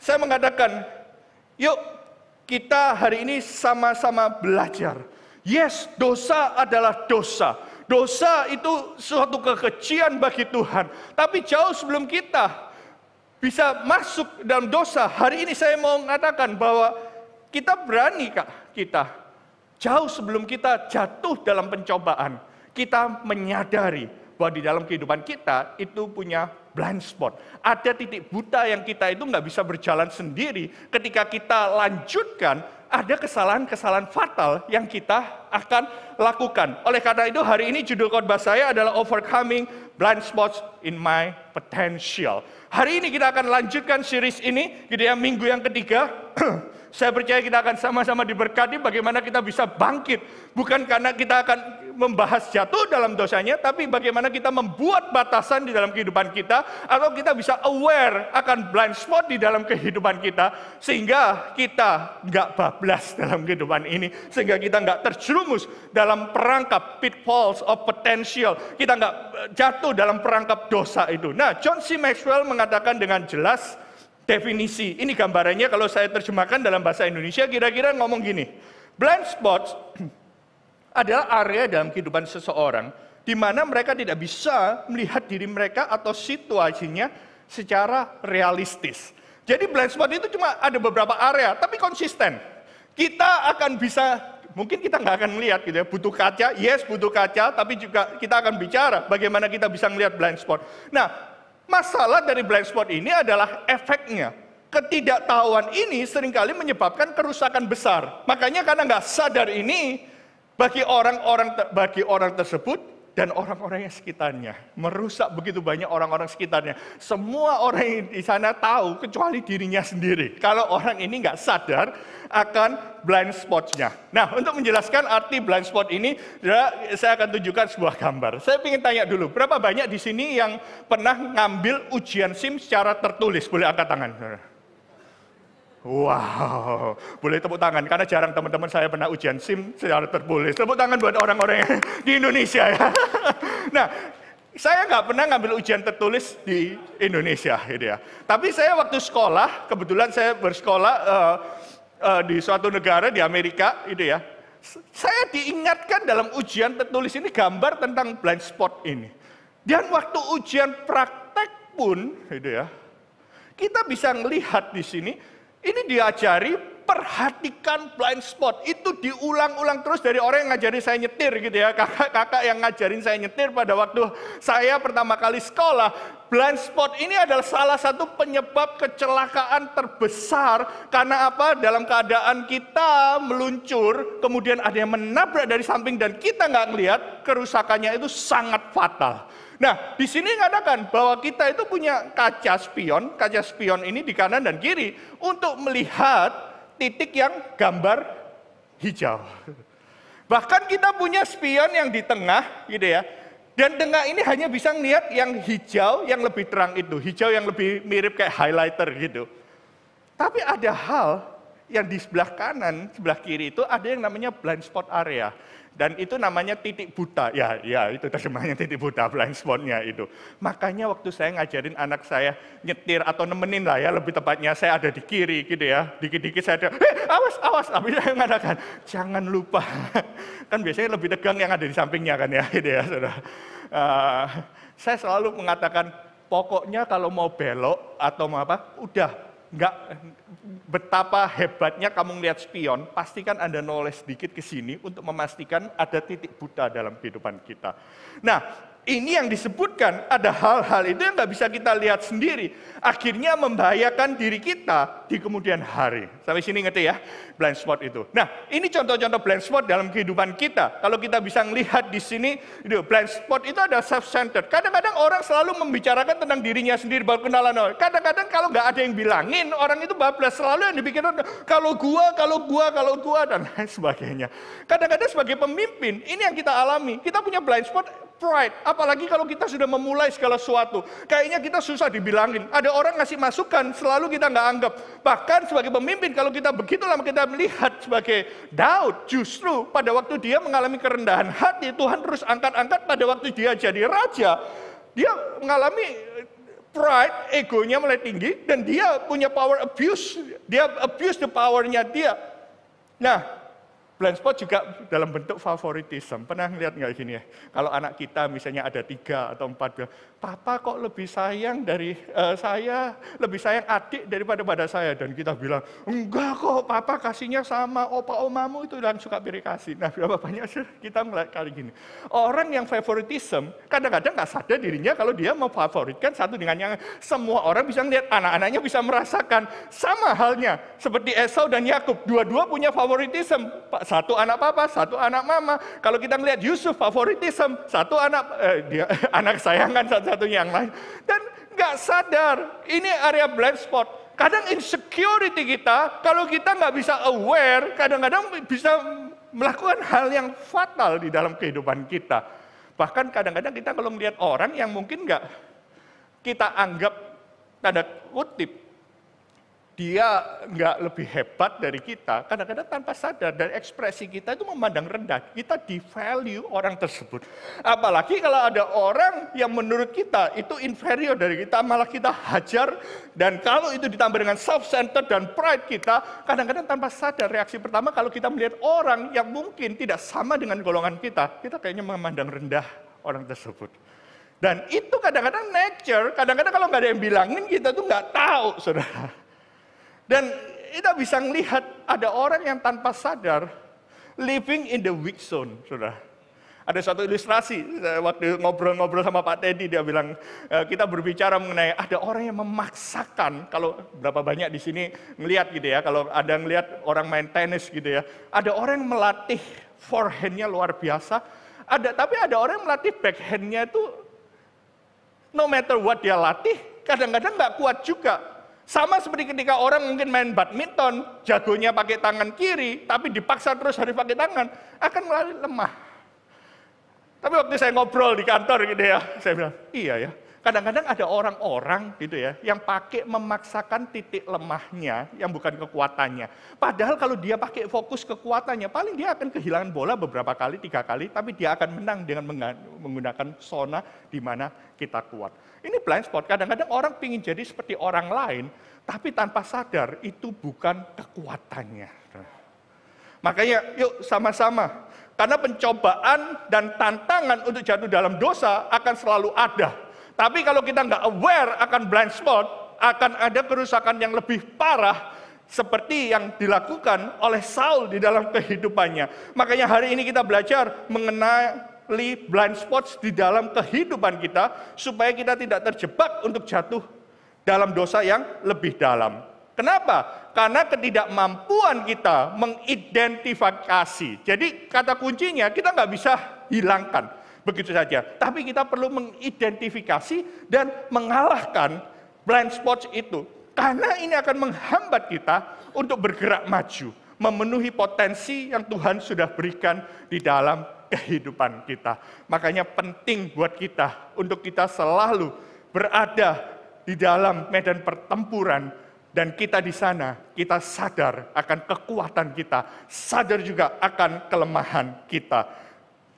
saya mengatakan, yuk kita hari ini sama-sama belajar. Yes, dosa adalah dosa. Dosa itu suatu kekejian bagi Tuhan. Tapi jauh sebelum kita bisa masuk dalam dosa, hari ini saya mau mengatakan bahwa kita berani kita. Jauh sebelum kita jatuh dalam pencobaan, kita menyadari bahwa di dalam kehidupan kita itu punya blind spot. Ada titik buta yang kita itu nggak bisa berjalan sendiri. Ketika kita lanjutkan, ada kesalahan-kesalahan fatal yang kita akan lakukan. Oleh karena itu hari ini judul khotbah saya adalah Overcoming Blind Spots in My Potential. Hari ini kita akan lanjutkan series ini, gitu ya, minggu yang ketiga. Saya percaya kita akan sama-sama diberkati bagaimana kita bisa bangkit. Bukan karena kita akan membahas jatuh dalam dosanya, tapi bagaimana kita membuat batasan di dalam kehidupan kita, atau kita bisa aware akan blind spot di dalam kehidupan kita, sehingga kita nggak bablas dalam kehidupan ini, sehingga kita nggak terjerumus dalam perangkap pitfalls of potential, kita nggak jatuh dalam perangkap dosa itu. Nah, John C. Maxwell mengatakan dengan jelas, definisi, ini gambarannya kalau saya terjemahkan dalam bahasa Indonesia, kira-kira ngomong gini, blind spots adalah area dalam kehidupan seseorang di mana mereka tidak bisa melihat diri mereka atau situasinya secara realistis. Jadi blind spot itu cuma ada beberapa area, tapi konsisten. Kita akan bisa, mungkin kita nggak akan melihat gitu ya, butuh kaca, yes butuh kaca, tapi juga kita akan bicara bagaimana kita bisa melihat blind spot. Nah, masalah dari blind spot ini adalah efeknya. Ketidaktahuan ini seringkali menyebabkan kerusakan besar. Makanya karena nggak sadar ini, bagi orang tersebut dan orang-orang yang sekitarnya, merusak begitu banyak orang-orang sekitarnya. Semua orang yang di sana tahu kecuali dirinya sendiri. Kalau orang ini nggak sadar akan blind spot-nya. Nah, untuk menjelaskan arti blind spot ini, saya akan tunjukkan sebuah gambar. Saya ingin tanya dulu, berapa banyak di sini yang pernah ngambil ujian SIM secara tertulis? Boleh angkat tangan. Wow, boleh tepuk tangan, karena jarang teman-teman saya pernah ujian SIM secara tertulis. Tepuk tangan buat orang-orang yang di Indonesia ya. Nah, saya nggak pernah ngambil ujian tertulis di Indonesia gitu ya. Tapi saya waktu sekolah, kebetulan saya bersekolah di suatu negara di Amerika gitu ya. Saya diingatkan dalam ujian tertulis ini gambar tentang blind spot ini. Dan waktu ujian praktek pun gitu ya, kita bisa melihat di sini, ini diajari perhatikan blind spot. Itu diulang-ulang terus dari orang yang ngajarin saya nyetir gitu ya. Kakak-kakak yang ngajarin saya nyetir pada waktu saya pertama kali sekolah. Blind spot ini adalah salah satu penyebab kecelakaan terbesar. Karena apa? Dalam keadaan kita meluncur, kemudian ada yang menabrak dari samping dan kita nggak ngelihat, kerusakannya itu sangat fatal. Nah, di sini mengatakan bahwa kita itu punya kaca spion ini di kanan dan kiri untuk melihat titik yang gambar hijau. Bahkan kita punya spion yang di tengah gitu ya. Dan tengah ini hanya bisa melihat yang hijau yang lebih terang itu, hijau yang lebih mirip kayak highlighter gitu. Tapi ada hal yang di sebelah kanan, sebelah kiri itu ada yang namanya blind spot area. Dan itu namanya titik buta, ya itu terjemahnya titik buta, blind spotnya itu. Makanya waktu saya ngajarin anak saya nyetir atau nemenin lah ya, lebih tepatnya saya ada di kiri gitu ya. Dikit-dikit saya ada, awas, tapi saya mengatakan, jangan lupa. Kan biasanya lebih tegang yang ada di sampingnya kan ya, gitu ya saudara. Saya selalu mengatakan, pokoknya kalau mau belok atau mau apa, udah betapa hebatnya kamu ngelihat spion, pastikan Anda noleh sedikit ke sini untuk memastikan ada titik buta dalam kehidupan kita. Nah, ini yang disebutkan, ada hal-hal itu yang nggak bisa kita lihat sendiri. Akhirnya membahayakan diri kita di kemudian hari. Sampai sini ngerti ya, blind spot itu. Nah, ini contoh-contoh blind spot dalam kehidupan kita. Kalau kita bisa melihat di sini, blind spot itu ada self-centered. Kadang-kadang orang selalu membicarakan tentang dirinya sendiri, baru kenalan. Kadang-kadang kalau nggak ada yang bilangin, orang itu bablas. Selalu yang dipikirkan, kalau gua, dan lain sebagainya. Kadang-kadang sebagai pemimpin, ini yang kita alami. Kita punya blind spot, pride. Apalagi kalau kita sudah memulai segala sesuatu. Kayaknya kita susah dibilangin. Ada orang ngasih masukan, selalu kita nggak anggap. Bahkan sebagai pemimpin, kalau kita begitu lama kita melihat sebagai Daud, justru pada waktu dia mengalami kerendahan hati, Tuhan terus angkat-angkat pada waktu dia jadi raja. Dia mengalami pride, egonya mulai tinggi, dan dia punya power abuse. Dia abuse the powernya dia. Nah, blind spot juga dalam bentuk favoritism. Pernah ngeliat nggak gini ya? Kalau anak kita misalnya ada 3 atau 4 bilang, Papa kok lebih sayang dari saya, lebih sayang adik daripada pada saya. Dan kita bilang, enggak kok, Papa kasihnya sama opa omamu itu yang suka beri kasih. Nah, berapa banyak sih kita ngeliat kali gini. Orang yang favoritism kadang-kadang nggak sadar dirinya kalau dia memfavoritkan satu dengan yang semua orang bisa ngeliat, anak-anaknya bisa merasakan. Sama halnya seperti Esau dan Yakub, dua-dua punya favoritism. Satu anak papa, satu anak mama. Kalau kita melihat Yusuf, favoritism, satu anak dia anak kesayangan, satu-satunya yang lain. Dan nggak sadar, ini area blind spot. Kadang insecurity kita, kalau kita nggak bisa aware, kadang-kadang bisa melakukan hal yang fatal di dalam kehidupan kita. Bahkan kadang-kadang kita kalau melihat orang yang mungkin nggak kita anggap tanda kutip, dia nggak lebih hebat dari kita, kadang-kadang tanpa sadar dari ekspresi kita itu memandang rendah, kita devalue orang tersebut. Apalagi kalau ada orang yang menurut kita itu inferior dari kita, malah kita hajar, dan kalau itu ditambah dengan self-centered dan pride kita, kadang-kadang tanpa sadar reaksi pertama kalau kita melihat orang yang mungkin tidak sama dengan golongan kita kayaknya memandang rendah orang tersebut. Dan itu kadang-kadang nature, kadang-kadang kalau nggak ada yang bilangin kita tuh nggak tahu, saudara. Dan kita bisa melihat ada orang yang tanpa sadar living in the weak zone, saudara. Ada satu ilustrasi, waktu ngobrol-ngobrol sama Pak Teddy, dia bilang, kita berbicara mengenai ada orang yang memaksakan, kalau berapa banyak di sini ngelihat gitu ya, kalau ada ngelihat orang main tenis gitu ya, ada orang yang melatih forehand-nya luar biasa, tapi ada orang yang melatih backhand-nya itu, no matter what dia latih, kadang-kadang nggak kuat juga. Sama seperti ketika orang mungkin main badminton, jagonya pakai tangan kiri, tapi dipaksa terus harus pakai tangan, akan mulai lemah. Tapi waktu saya ngobrol di kantor gitu ya, saya bilang, iya ya, kadang-kadang ada orang-orang gitu ya, yang pakai memaksakan titik lemahnya, yang bukan kekuatannya. Padahal kalau dia pakai fokus kekuatannya, paling dia akan kehilangan bola beberapa kali, 3 kali, tapi dia akan menang dengan menggunakan zona di mana kita kuat. Ini blind spot, kadang-kadang orang ingin jadi seperti orang lain, tapi tanpa sadar itu bukan kekuatannya. Makanya yuk sama-sama, karena pencobaan dan tantangan untuk jatuh dalam dosa akan selalu ada. Tapi kalau kita nggak aware akan blind spot, akan ada kerusakan yang lebih parah, seperti yang dilakukan oleh Saul di dalam kehidupannya. Makanya hari ini kita belajar mengenai blind spots di dalam kehidupan kita, supaya kita tidak terjebak untuk jatuh dalam dosa yang lebih dalam. Kenapa? Karena ketidakmampuan kita mengidentifikasi. Jadi kata kuncinya kita nggak bisa hilangkan begitu saja. Tapi kita perlu mengidentifikasi dan mengalahkan blind spots itu. Karena ini akan menghambat kita untuk bergerak maju, memenuhi potensi yang Tuhan sudah berikan di dalam kehidupan kita. Makanya penting buat kita untuk kita selalu berada di dalam medan pertempuran, dan kita di sana kita sadar akan kekuatan kita, sadar juga akan kelemahan kita.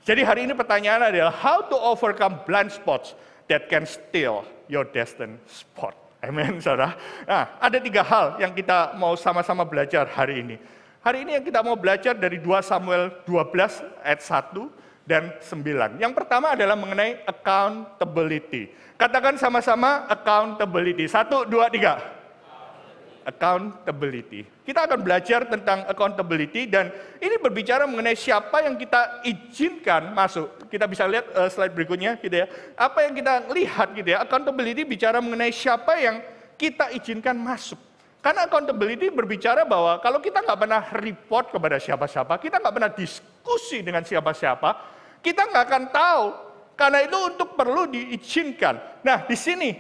Jadi hari ini pertanyaan adalah how to overcome blind spots that can steal your destined spot. Amen, saudara. Nah, ada 3 hal yang kita mau sama-sama belajar hari ini. Hari ini yang kita mau belajar dari 2 Samuel 12 ayat 1 dan 9. Yang pertama adalah mengenai accountability. Katakan sama-sama accountability. 1, 2, 3. accountability. Kita akan belajar tentang accountability dan ini berbicara mengenai siapa yang kita izinkan masuk. Kita bisa lihat slide berikutnya gitu ya. Apa yang kita lihat gitu ya, accountability bicara mengenai siapa yang kita izinkan masuk. Karena accountability berbicara bahwa kalau kita nggak pernah report kepada siapa-siapa, kita nggak pernah diskusi dengan siapa-siapa, kita nggak akan tahu. Karena itu untuk perlu diizinkan. Nah di sini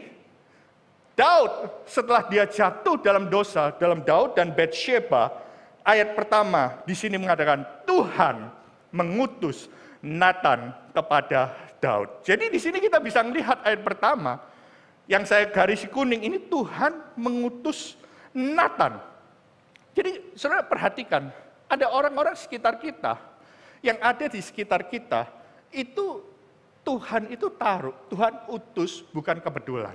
Daud setelah dia jatuh dalam dosa, dalam Daud dan Batsheba, ayat pertama di sini mengatakan Tuhan mengutus Nathan kepada Daud. Jadi di sini kita bisa melihat ayat pertama yang saya garis kuning ini Tuhan mengutus Nathan. Jadi saudara perhatikan, ada orang-orang sekitar kita yang ada di sekitar kita itu Tuhan itu taruh, Tuhan utus bukan kebetulan.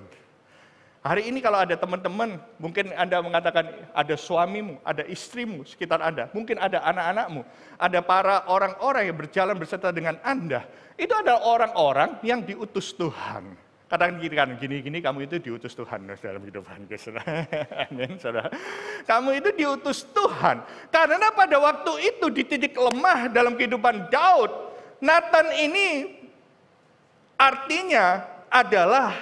Hari ini kalau ada teman-teman, mungkin Anda mengatakan ada suamimu, ada istrimu sekitar Anda, mungkin ada anak-anakmu, ada para orang-orang yang berjalan beserta dengan Anda. Itu adalah orang-orang yang diutus Tuhan. Katakan gini, kamu itu diutus Tuhan dalam hidup Anda. Saudara. Kamu itu diutus Tuhan. Karena pada waktu itu di titik lemah dalam kehidupan Daud, Nathan ini artinya adalah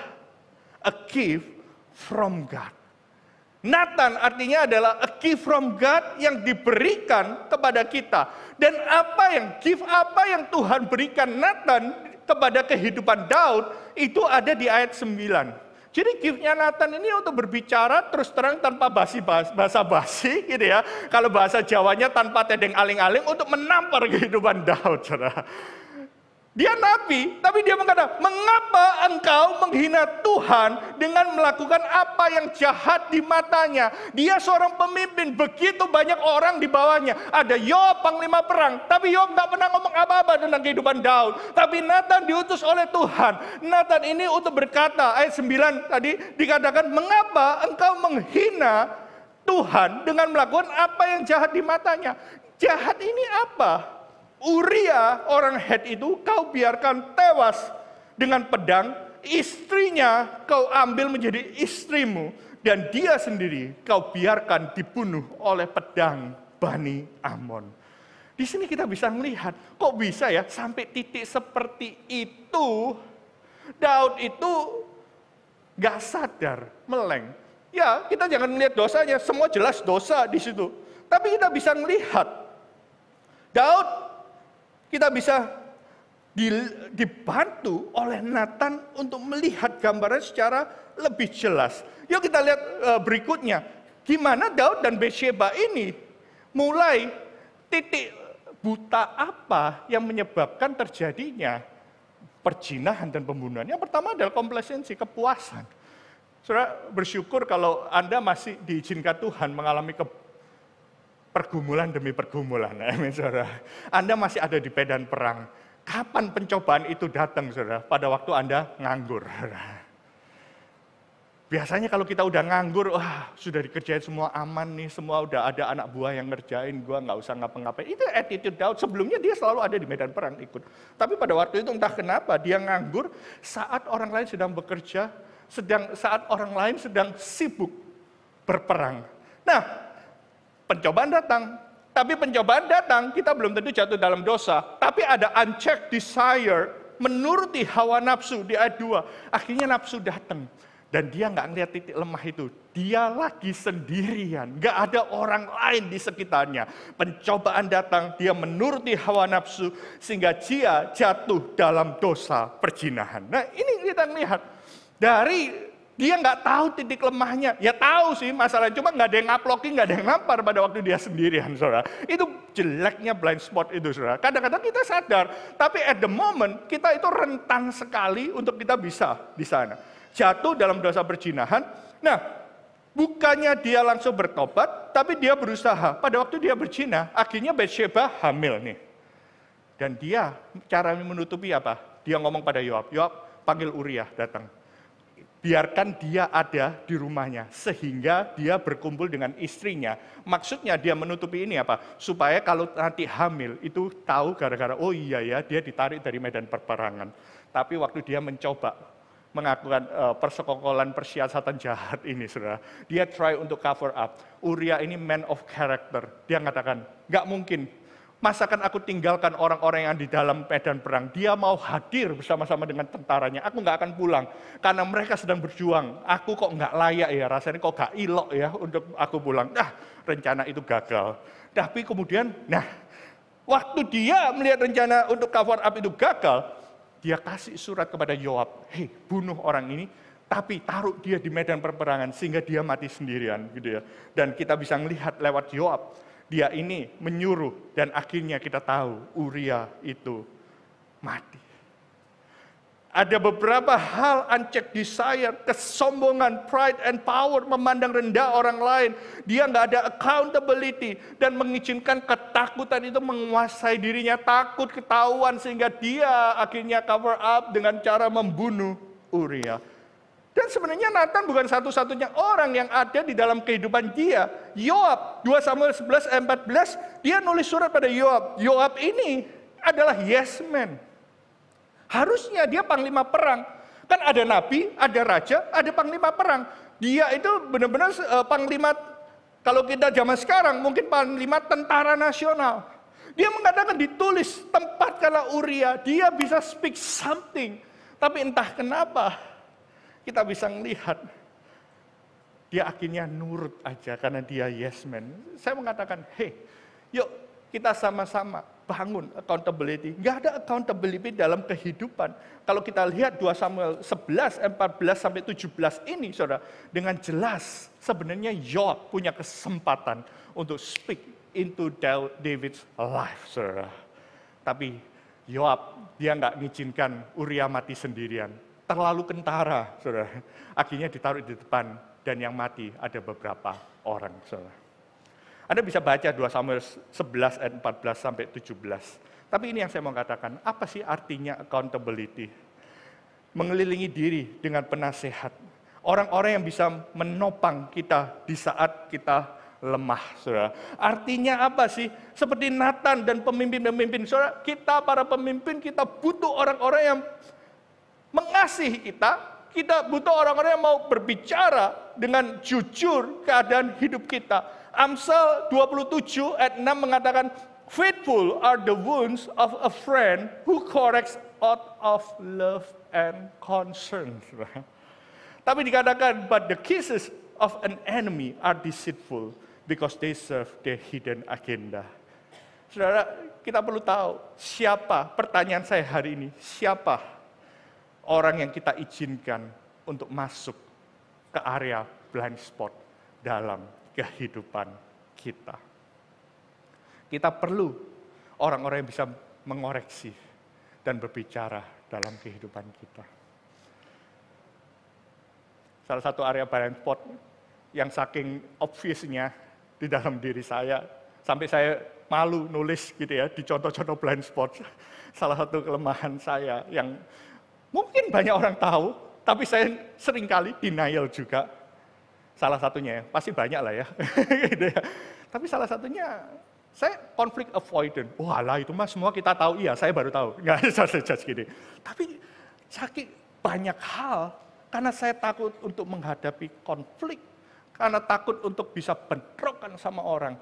a gift from God. Nathan artinya adalah a gift from God yang diberikan kepada kita. Dan gift apa yang Tuhan berikan Nathan kepada kehidupan Daud itu ada di ayat 9. Jadi gift-nya Nathan ini untuk berbicara terus terang tanpa basa-basi gitu ya. Kalau bahasa Jawanya tanpa tedeng aling-aling untuk menampar kehidupan Daud, saudara. Dia nabi, tapi dia berkata, mengapa engkau menghina Tuhan dengan melakukan apa yang jahat di matanya? Dia seorang pemimpin, begitu banyak orang di bawahnya. Ada Yoab, panglima perang, tapi Yoab nggak pernah ngomong apa-apa tentang kehidupan Daud. Tapi Nathan diutus oleh Tuhan. Nathan ini untuk berkata, ayat 9 tadi dikatakan, mengapa engkau menghina Tuhan dengan melakukan apa yang jahat di matanya? Jahat ini apa? Uria orang Het itu kau biarkan tewas dengan pedang, istrinya kau ambil menjadi istrimu, dan dia sendiri kau biarkan dibunuh oleh pedang Bani Amon. Di sini kita bisa melihat, kok bisa ya sampai titik seperti itu, Daud itu gak sadar, meleng. Ya kita jangan melihat dosanya, semua jelas dosa di situ. Tapi kita bisa melihat, Daud kita bisa dibantu oleh Nathan untuk melihat gambaran secara lebih jelas. Yuk kita lihat berikutnya. Gimana Daud dan Batsheba ini mulai titik buta apa yang menyebabkan terjadinya perzinahan dan pembunuhan. Yang pertama adalah komplasensi, kepuasan. Saudara bersyukur kalau Anda masih diizinkan Tuhan mengalami pergumulan demi pergumulan, amin saudara. Anda masih ada di medan perang. Kapan pencobaan itu datang, saudara? Pada waktu Anda nganggur. Biasanya kalau kita udah nganggur, wah sudah dikerjain semua aman nih, semua udah ada anak buah yang ngerjain, gua nggak usah ngapa-ngapain. Itu attitude Daud. Sebelumnya dia selalu ada di medan perang ikut. Tapi pada waktu itu entah kenapa dia nganggur saat orang lain sedang bekerja, saat orang lain sedang sibuk berperang. Nah, pencobaan datang, tapi pencobaan datang kita belum tentu jatuh dalam dosa. Tapi ada unchecked desire, menuruti hawa nafsu di ayat 2. Akhirnya nafsu datang. Dan dia nggak ngeliat titik lemah itu. Dia lagi sendirian, nggak ada orang lain di sekitarnya. Pencobaan datang, dia menuruti hawa nafsu, sehingga dia jatuh dalam dosa perzinahan. Nah ini kita lihat, dari dia nggak tahu titik lemahnya. Ya tahu sih masalahnya, cuma nggak ada yang ngaplokin, nggak ada yang nampar pada waktu dia sendirian, saudara. Itu jeleknya blind spot itu, saudara. Kadang-kadang kita sadar, tapi at the moment kita itu rentan sekali untuk kita bisa di sana. Jatuh dalam dosa perzinahan. Nah, bukannya dia langsung bertobat, tapi dia berusaha. Pada waktu dia berzina, akhirnya Batsheba hamil nih. Dan dia cara menutupi apa? Dia ngomong pada Yoab, Yoab panggil Uria datang. Biarkan dia ada di rumahnya, sehingga dia berkumpul dengan istrinya. Maksudnya dia menutupi ini apa? Supaya kalau nanti hamil, itu tahu gara-gara, oh iya ya, dia ditarik dari medan peperangan. Tapi waktu dia mencoba, mengakukan persekongkolan persiasatan jahat ini, saudara. Dia try untuk cover up. Uria ini man of character. Dia mengatakan, nggak mungkin. Masakan aku tinggalkan orang-orang yang di dalam medan perang. Dia mau hadir bersama-sama dengan tentaranya. Aku nggak akan pulang. Karena mereka sedang berjuang. Aku kok nggak layak ya, rasanya kok nggak ilok ya untuk aku pulang. Nah, rencana itu gagal. Tapi kemudian, waktu dia melihat rencana untuk cover up itu gagal, dia kasih surat kepada Yoab. Hei, bunuh orang ini, tapi taruh dia di medan perperangan sehingga dia mati sendirian, gitu ya. Dan kita bisa melihat lewat Yoab. Dia ini menyuruh dan akhirnya kita tahu Uria itu mati. Ada beberapa hal unchecked desire, kesombongan, pride and power, memandang rendah orang lain. Dia nggak ada accountability dan mengizinkan ketakutan itu menguasai dirinya, takut ketahuan sehingga dia akhirnya cover up dengan cara membunuh Uria. Dan sebenarnya Nathan bukan satu-satunya orang yang ada di dalam kehidupan dia. Yoab, 2 Samuel 11 ayat 14, dia nulis surat pada Yoab. Yoab ini adalah yes man. Harusnya dia panglima perang. Kan ada nabi, ada raja, ada panglima perang. Dia itu benar-benar panglima, kalau kita zaman sekarang mungkin panglima tentara nasional. Dia mengatakan ditulis, tempatkanlah Uria, dia bisa speak something. Tapi entah kenapa, kita bisa melihat dia akhirnya nurut aja karena dia yes man. Saya mengatakan, hey, yuk kita sama-sama bangun accountability. Nggak ada accountability dalam kehidupan. Kalau kita lihat 2 Samuel 11, 14 sampai 17 ini, saudara, dengan jelas sebenarnya Yoab punya kesempatan untuk speak into David's life, saudara. Tapi Yoab dia nggak mengizinkan Uria mati sendirian. Terlalu kentara, saudara. Akhirnya ditaruh di depan dan yang mati ada beberapa orang, saudara. Anda bisa baca 2 Samuel 11 ayat 14 sampai 17. Tapi ini yang saya mau katakan, apa sih artinya accountability? Mengelilingi diri dengan penasehat. Orang-orang yang bisa menopang kita di saat kita lemah, saudara. Artinya apa sih? Seperti Nathan dan pemimpin-pemimpin, saudara. Kita para pemimpin, kita butuh orang-orang yang mengasihi kita. Kita butuh orang-orang yang mau berbicara dengan jujur keadaan hidup kita. Amsal 27 ayat 6 mengatakan, faithful are the wounds of a friend who corrects out of love and concern. Tapi dikatakan, but the kisses of an enemy are deceitful because they serve their hidden agenda. Saudara, kita perlu tahu siapa, pertanyaan saya hari ini, siapa orang yang kita izinkan untuk masuk ke area blind spot dalam kehidupan kita. Kita perlu orang-orang yang bisa mengoreksi dan berbicara dalam kehidupan kita. Salah satu area blind spot yang saking obvious-nya di dalam diri saya, sampai saya malu nulis gitu ya, di contoh-contoh blind spot. Salah satu kelemahan saya yang mungkin banyak orang tahu, tapi saya seringkali denial juga. Salah satunya, pasti banyak lah ya. Gitu ya. Tapi salah satunya, saya conflict avoidant. Walah itu mah semua kita tahu, iya saya baru tahu. Nggak judge gini. Tapi sakit banyak hal, karena saya takut untuk menghadapi konflik. Karena takut untuk bisa bentrokan sama orang.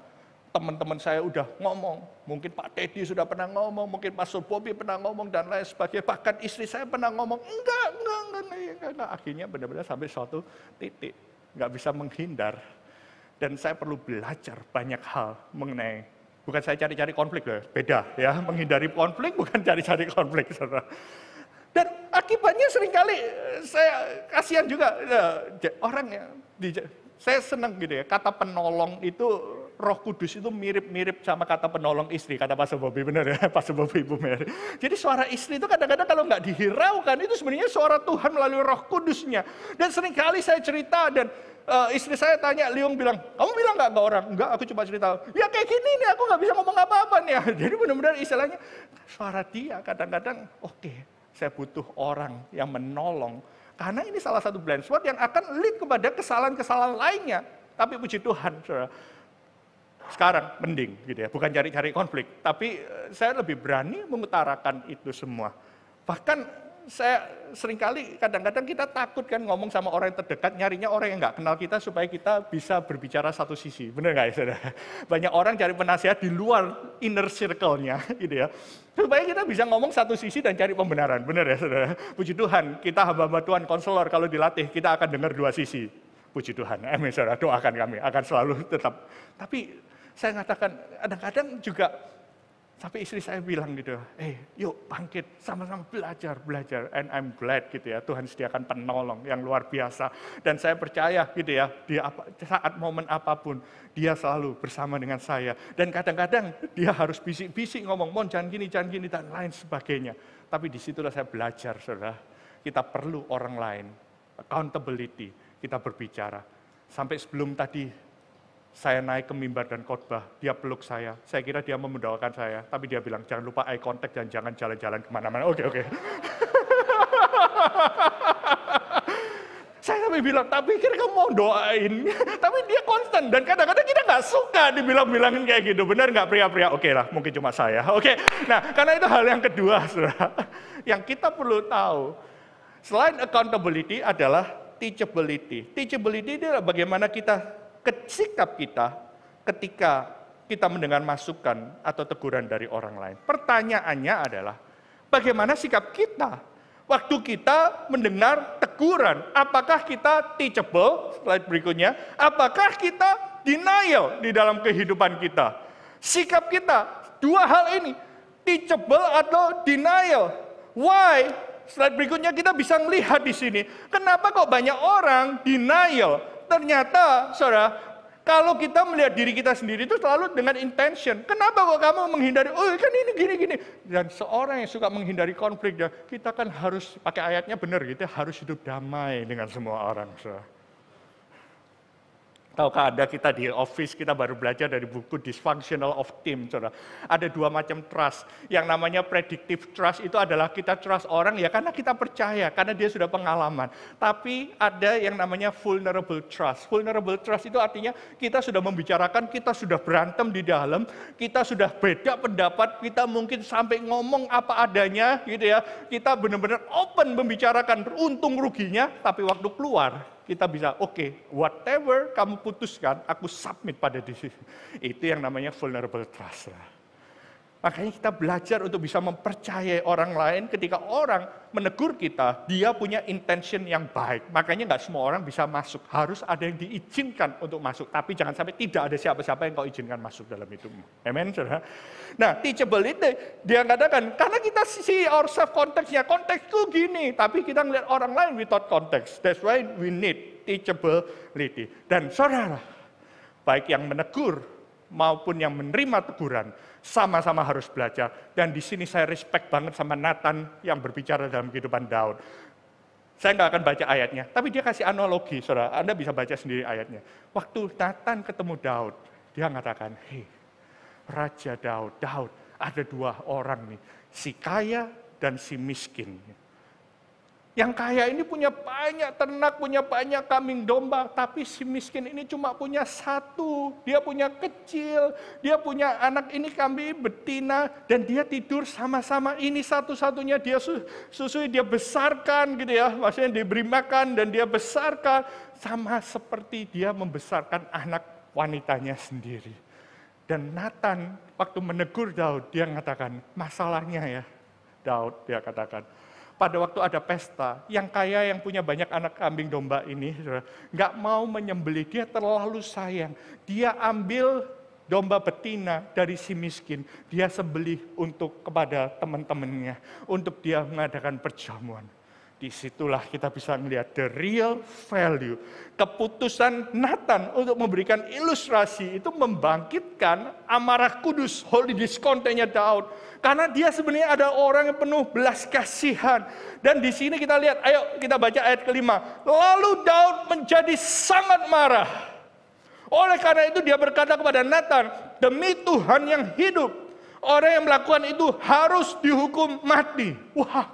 Teman-teman saya udah ngomong, mungkin Pak Teddy sudah pernah ngomong, mungkin Pastor Bobby pernah ngomong, dan lain sebagainya. Bahkan istri saya pernah ngomong, enggak. Akhirnya benar-benar sampai suatu titik, nggak bisa menghindar. Dan saya perlu belajar banyak hal mengenai, bukan saya cari-cari konflik loh, beda ya, menghindari konflik bukan cari-cari konflik, saudara. Dan akibatnya seringkali saya kasihan juga orang yang, saya senang gitu ya, kata penolong itu, Roh Kudus itu mirip-mirip sama kata penolong istri, kata Pastor Bobby, benar ya, Pastor Bobby Ibu Mary. Jadi suara istri itu kadang-kadang kalau nggak dihiraukan, itu sebenarnya suara Tuhan melalui Roh Kudusnya. Dan seringkali saya cerita dan istri saya tanya, Liung bilang, kamu bilang nggak ke orang? Enggak, aku cuma cerita. Ya kayak gini nih, aku nggak bisa ngomong apa-apa nih. Jadi benar-benar istilahnya suara dia kadang-kadang, oke, saya butuh orang yang menolong. Karena ini salah satu blind spot yang akan lead kepada kesalahan-kesalahan lainnya. Tapi puji Tuhan, saudara. Sekarang mending gitu ya, bukan cari-cari konflik, tapi saya lebih berani mengutarakan itu semua. Bahkan saya seringkali kadang-kadang kita takut kan ngomong sama orang yang terdekat, nyarinya orang yang nggak kenal kita supaya kita bisa berbicara satu sisi. Bener nggak ya saudara? Banyak orang cari penasihat di luar inner circle-nya gitu ya. Supaya kita bisa ngomong satu sisi dan cari pembenaran. Bener ya saudara? Puji Tuhan, kita hamba-hamba Tuhan, konselor kalau dilatih, kita akan dengar dua sisi. Puji Tuhan, amin saudara, doakan kami, akan selalu tetap. Tapi saya mengatakan, kadang-kadang juga sampai istri saya bilang gitu, yuk bangkit, sama-sama belajar. And I'm glad gitu ya, Tuhan sediakan penolong yang luar biasa. Dan saya percaya gitu ya, di saat momen apapun, dia selalu bersama dengan saya. Dan kadang-kadang dia harus bisik-bisik ngomong, Mon jangan gini, dan lain sebagainya. Tapi disitulah saya belajar, saudara. Kita perlu orang lain, accountability, kita berbicara. Sampai sebelum tadi, saya naik ke mimbar dan khotbah, dia peluk saya. Saya kira dia mau mendoakan saya, tapi dia bilang, jangan lupa eye contact dan jangan jalan-jalan kemana-mana. Oke. Saya sampai bilang, tapi pikir kamu mau doain. Tapi dia konstan, dan kadang-kadang kita nggak suka dibilang-bilangin kayak gitu. Benar nggak pria-pria? Oke lah, mungkin cuma saya. Oke. Nah, karena itu hal yang kedua, saudara. Yang kita perlu tahu, selain accountability adalah teachability. Teachability adalah bagaimana sikap kita ketika kita mendengar masukan atau teguran dari orang lain. Pertanyaannya adalah, bagaimana sikap kita waktu kita mendengar teguran? Apakah kita teachable, slide berikutnya, apakah kita denial di dalam kehidupan kita? Sikap kita, dua hal ini, teachable atau denial. Why? Slide berikutnya kita bisa melihat di sini, kenapa kok banyak orang denial? Ternyata, saudara, kalau kita melihat diri kita sendiri itu selalu dengan intention. Kenapa kok kamu menghindari, kan ini gini. Dan seorang yang suka menghindari konflik, kita kan harus, pakai ayatnya benar gitu, harus hidup damai dengan semua orang. Saudara. Tahukah Anda, kita di office, kita baru belajar dari buku Dysfunctional of Team, saudara. Ada dua macam trust. Yang namanya predictive trust itu adalah kita trust orang ya karena kita percaya, karena dia sudah pengalaman. Tapi ada yang namanya vulnerable trust. Vulnerable trust itu artinya kita sudah membicarakan, kita sudah berantem di dalam, kita sudah beda pendapat, kita mungkin sampai ngomong apa adanya gitu ya. Kita benar-benar open membicarakan untung ruginya, tapi waktu keluar, kita bisa, whatever kamu putuskan, aku submit pada diri. Itu yang namanya vulnerable trust. Makanya kita belajar untuk bisa mempercayai orang lain ketika orang menegur kita, dia punya intention yang baik. Makanya nggak semua orang bisa masuk, harus ada yang diizinkan untuk masuk. Tapi jangan sampai tidak ada siapa-siapa yang kau izinkan masuk dalam hidupmu. Amen, saudara. Nah, teachability, dia katakan, karena kita see ourselves konteksnya, konteksku gini, tapi kita ngeliat orang lain without context. That's why we need teachability. Dan saudara, baik yang menegur maupun yang menerima teguran, sama-sama harus belajar. Dan di sini saya respect banget sama Nathan yang berbicara dalam kehidupan Daud. Saya nggak akan baca ayatnya, tapi dia kasih analogi, saudara. Anda bisa baca sendiri ayatnya. Waktu Nathan ketemu Daud, dia mengatakan, Raja Daud, ada dua orang nih, si kaya dan si miskin. Yang kaya ini punya banyak ternak, punya banyak kambing domba, tapi si miskin ini cuma punya satu. Dia punya kecil, dia punya anak ini kambing betina, dan dia tidur sama-sama. Ini satu-satunya dia susui, dia besarkan gitu ya, maksudnya diberi makan dan dia besarkan sama seperti dia membesarkan anak wanitanya sendiri. Dan Nathan waktu menegur Daud, dia mengatakan, masalahnya ya Daud, dia katakan, pada waktu ada pesta, yang kaya yang punya banyak anak kambing domba ini, nggak mau menyembelih, dia terlalu sayang. Dia ambil domba betina dari si miskin, dia sembelih kepada teman-temannya, untuk dia mengadakan perjamuan. Disitulah kita bisa melihat the real value. Keputusan Nathan untuk memberikan ilustrasi itu membangkitkan amarah kudus, holy discontent-nya Daud. Karena dia sebenarnya ada orang yang penuh belas kasihan. Dan di sini kita lihat, ayo kita baca ayat kelima. Lalu Daud menjadi sangat marah. Oleh karena itu dia berkata kepada Nathan, demi Tuhan yang hidup, orang yang melakukan itu harus dihukum mati. Wah,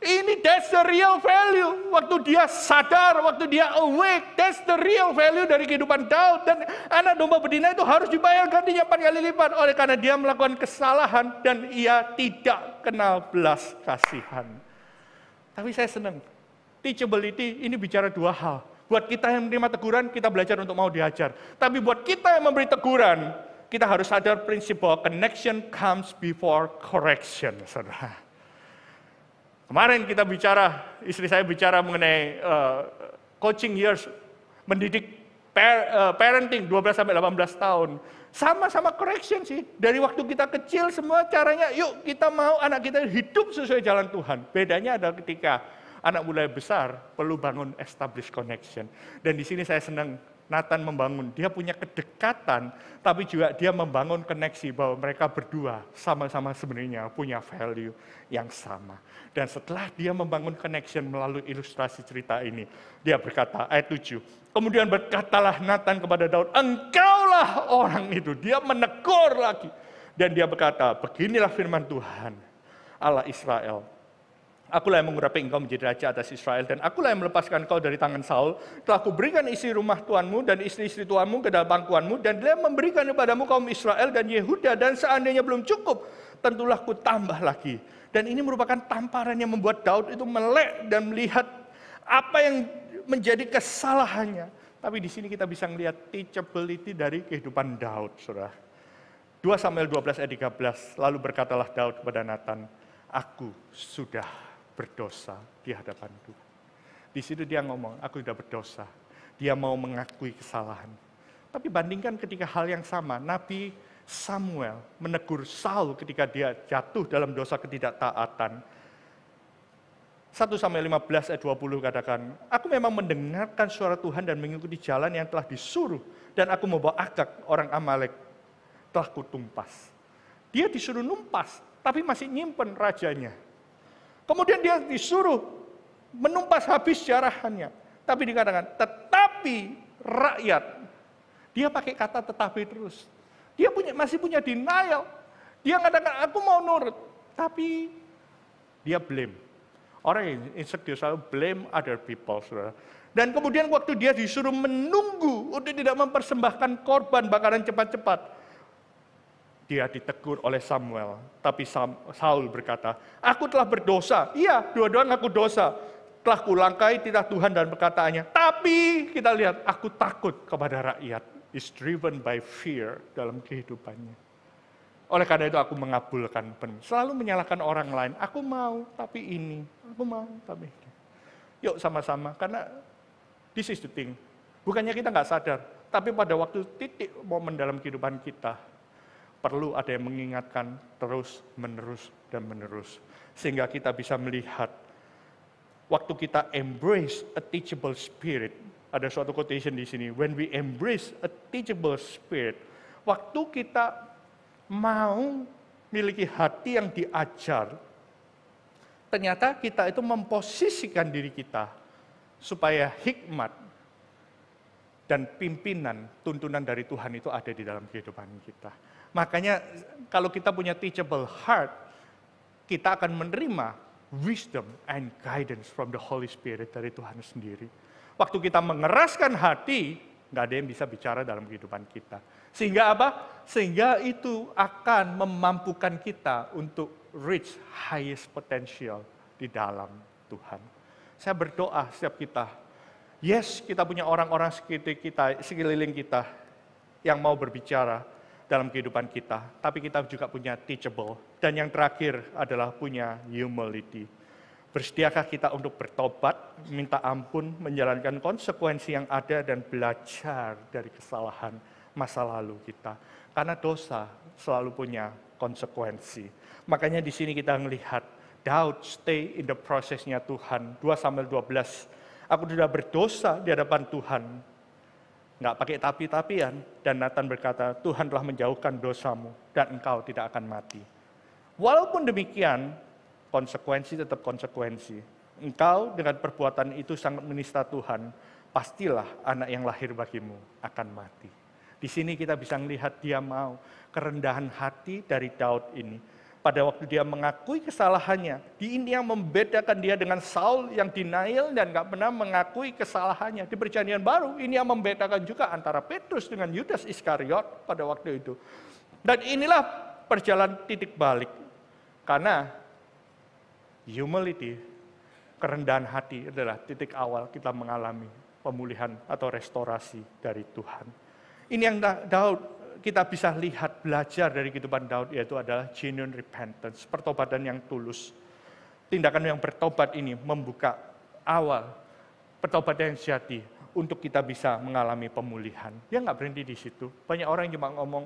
ini that's the real value. Waktu dia sadar, waktu dia awake, that's the real value dari kehidupan Daud. Dan anak domba betina itu harus dibayar gantinya 4 kali lipat. Oleh karena dia melakukan kesalahan dan ia tidak kenal belas kasihan. Tapi saya senang. Teachability ini bicara dua hal. Buat kita yang menerima teguran, kita belajar untuk mau diajar. Tapi buat kita yang memberi teguran, kita harus sadar prinsip bahwa connection comes before correction, saudara. Kemarin kita bicara, istri saya bicara mengenai coaching years, mendidik parenting 12-18 tahun. Sama-sama correction sih. Dari waktu kita kecil semua caranya, yuk kita mau anak kita hidup sesuai jalan Tuhan. Bedanya adalah ketika anak mulai besar, perlu bangun establish connection. Dan di sini saya senang Nathan membangun. Dia punya kedekatan, tapi juga dia membangun koneksi bahwa mereka berdua sama-sama sebenarnya punya value yang sama. Dan setelah dia membangun connection melalui ilustrasi cerita ini, dia berkata, ayat 7, kemudian berkatalah Nathan kepada Daud, engkaulah orang itu. Dia menegur lagi. Dan dia berkata, beginilah firman Tuhan, Allah Israel. Akulah yang mengurapi engkau menjadi raja atas Israel, dan akulah yang melepaskan engkau dari tangan Saul. Telah kuberikan isi rumah tuanmu dan istri-istri tuanmu ke dalam pangkuanmu, dan dia memberikan kepadamu kaum Israel dan Yehuda, dan seandainya belum cukup, tentulah ku tambah lagi. Dan ini merupakan tamparan yang membuat Daud itu melek dan melihat apa yang menjadi kesalahannya. Tapi di sini kita bisa melihat teachability dari kehidupan Daud, saudara. 2 Samuel 12 ayat 13, lalu berkatalah Daud kepada Nathan, aku sudah berdosa di hadapan Tuhan. Di situ dia ngomong, aku sudah berdosa. Dia mau mengakui kesalahan. Tapi bandingkan ketika hal yang sama, Nabi Samuel menegur Saul ketika dia jatuh dalam dosa ketidaktaatan. 1 Samuel 15 ayat 20 katakan, aku memang mendengarkan suara Tuhan dan mengikuti jalan yang telah disuruh, dan aku membawa Agag, orang Amalek, telah kutumpas. Dia disuruh numpas, tapi masih nyimpen rajanya. Kemudian dia disuruh menumpas habis jarahannya. Tapi dikatakan, tetapi rakyat. Dia pakai kata tetapi terus. Dia masih punya denial. Dia mengatakan, aku mau nurut. Tapi dia blame. Orang yang insecure selalu blame other people, saudara. Dan kemudian waktu dia disuruh menunggu untuk tidak mempersembahkan korban bakaran cepat-cepat, dia ditegur oleh Samuel, tapi Saul berkata, aku telah berdosa. Iya, dua-dua ngaku dosa. Telah kulangkai titah Tuhan dan perkataannya. Tapi kita lihat, aku takut kepada rakyat. Is driven by fear dalam kehidupannya. Oleh karena itu aku mengabulkan penuh. Selalu menyalahkan orang lain. Aku mau, tapi ini. Aku mau, tapi ini. Yuk sama-sama, karena this is the thing. Bukannya kita nggak sadar, tapi pada waktu titik momen dalam kehidupan kita, perlu ada yang mengingatkan terus, menerus. Sehingga kita bisa melihat, waktu kita embrace a teachable spirit, ada suatu quotation di sini, when we embrace a teachable spirit, waktu kita mau miliki hati yang diajar, ternyata kita itu memposisikan diri kita, supaya hikmat dan pimpinan, tuntunan dari Tuhan itu ada di dalam kehidupan kita. Makanya kalau kita punya teachable heart, kita akan menerima wisdom and guidance from the Holy Spirit dari Tuhan sendiri. Waktu kita mengeraskan hati, nggak ada yang bisa bicara dalam kehidupan kita. Sehingga apa? Sehingga itu akan memampukan kita untuk reach highest potential di dalam Tuhan. Saya berdoa setiap kita, yes, kita punya orang-orang sekeliling kita yang mau berbicara dalam kehidupan kita, tapi kita juga punya teachable. Dan yang terakhir adalah punya humility. Bersediakah kita untuk bertobat, minta ampun, menjalankan konsekuensi yang ada, dan belajar dari kesalahan masa lalu kita. Karena dosa selalu punya konsekuensi. Makanya di sini kita melihat, Daud stay in the process-nya Tuhan. 2 Samuel 12, aku sudah berdosa di hadapan Tuhan. Nggak pakai tapi-tapian, dan Nathan berkata, Tuhan telah menjauhkan dosamu, dan engkau tidak akan mati. Walaupun demikian, konsekuensi tetap konsekuensi. Engkau dengan perbuatan itu sangat menista Tuhan, pastilah anak yang lahir bagimu akan mati. Di sini kita bisa melihat dia mau kerendahan hati dari Daud ini. Pada waktu dia mengakui kesalahannya, ini yang membedakan dia dengan Saul yang denial dan gak pernah mengakui kesalahannya. Di Perjanjian Baru, ini yang membedakan juga antara Petrus dengan Yudas Iskariot pada waktu itu. Dan inilah perjalanan titik balik. Karena humility kerendahan hati adalah titik awal kita mengalami pemulihan atau restorasi dari Tuhan. Ini yang Daud kita bisa lihat, belajar dari kehidupan Daud, yaitu adalah genuine repentance, pertobatan yang tulus. Tindakan yang bertobat ini membuka awal pertobatan yang sejati untuk kita bisa mengalami pemulihan. Dia nggak berhenti di situ. Banyak orang yang cuma ngomong,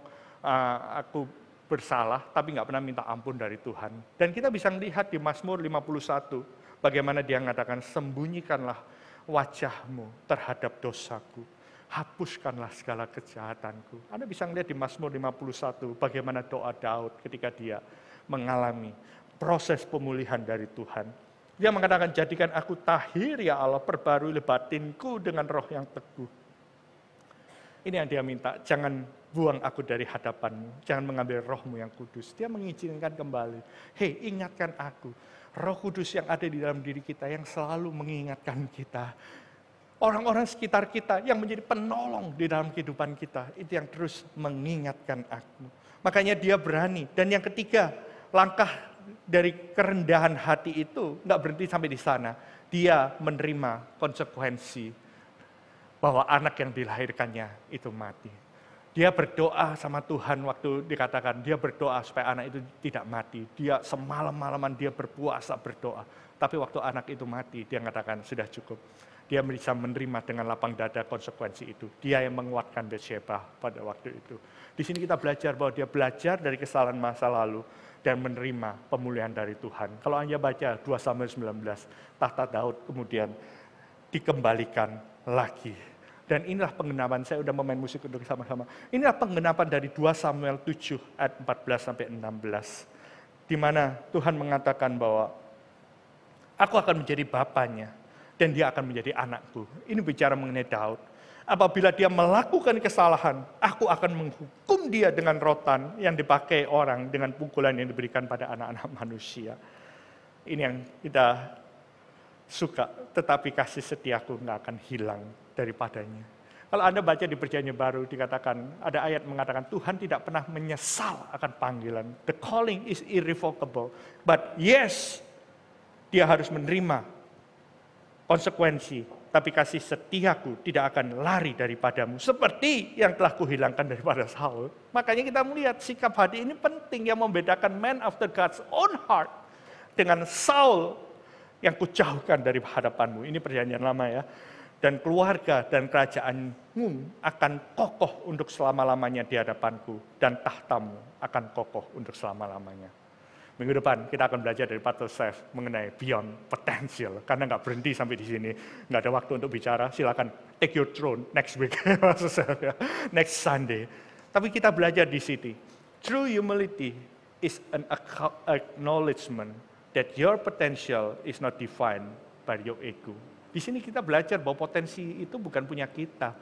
aku bersalah, tapi nggak pernah minta ampun dari Tuhan. Dan kita bisa melihat di Mazmur 51, bagaimana dia mengatakan, sembunyikanlah wajahmu terhadap dosaku, hapuskanlah segala kejahatanku. Anda bisa melihat di Mazmur 51, bagaimana doa Daud ketika dia mengalami proses pemulihan dari Tuhan. Dia mengatakan, jadikan aku tahir ya Allah, perbarui batinku dengan roh yang teguh. Ini yang dia minta, jangan buang aku dari hadapanmu, jangan mengambil rohmu yang kudus. Dia mengizinkan kembali, hei ingatkan aku, roh kudus yang ada di dalam diri kita, yang selalu mengingatkan kita. Orang-orang sekitar kita yang menjadi penolong di dalam kehidupan kita, itu yang terus mengingatkan aku. Makanya dia berani. Dan yang ketiga, langkah dari kerendahan hati itu nggak berhenti sampai di sana. Dia menerima konsekuensi bahwa anak yang dilahirkannya itu mati. Dia berdoa sama Tuhan waktu dikatakan, dia berdoa supaya anak itu tidak mati. Dia semalam-malaman dia berpuasa berdoa. Tapi waktu anak itu mati, dia mengatakan sudah cukup. Dia bisa menerima dengan lapang dada konsekuensi itu. Dia yang menguatkan Betsheba pada waktu itu. Di sini kita belajar bahwa dia belajar dari kesalahan masa lalu dan menerima pemulihan dari Tuhan. Kalau Anda baca 2 Samuel 19, tahta Daud kemudian dikembalikan lagi. Dan inilah penggenapan, saya udah memain musik untuk sama-sama. Inilah penggenapan dari 2 Samuel 7 ayat 14 sampai 16. Di mana Tuhan mengatakan bahwa aku akan menjadi bapaknya dan dia akan menjadi anakku. Ini bicara mengenai Daud. Apabila dia melakukan kesalahan, aku akan menghukum dia dengan rotan yang dipakai orang, dengan pukulan yang diberikan pada anak-anak manusia. Ini yang kita suka, tetapi kasih setiaku nggak akan hilang daripadanya. Kalau Anda baca di Perjanjian Baru dikatakan, ada ayat mengatakan Tuhan tidak pernah menyesal akan panggilan. The calling is irrevocable. But yes, dia harus menerima konsekuensi, tapi kasih setiaku tidak akan lari daripadamu. Seperti yang telah kuhilangkan daripada Saul. Makanya kita melihat sikap hati ini penting yang membedakan man after God's own heart dengan Saul yang kujauhkan dari hadapanmu. Ini perjanjian lama ya. Dan keluarga dan kerajaanmu akan kokoh untuk selama-lamanya di hadapanku. Dan tahtamu akan kokoh untuk selama-lamanya. Minggu depan kita akan belajar dari Pastor Chef mengenai beyond potential. Karena nggak berhenti sampai di sini. Nggak ada waktu untuk bicara. Silakan take your throne next week. Pastor Chef ya. Next Sunday. Tapi kita belajar di sini. True humility is an acknowledgement that your potential is not defined by your ego. Di sini kita belajar bahwa potensi itu bukan punya kita.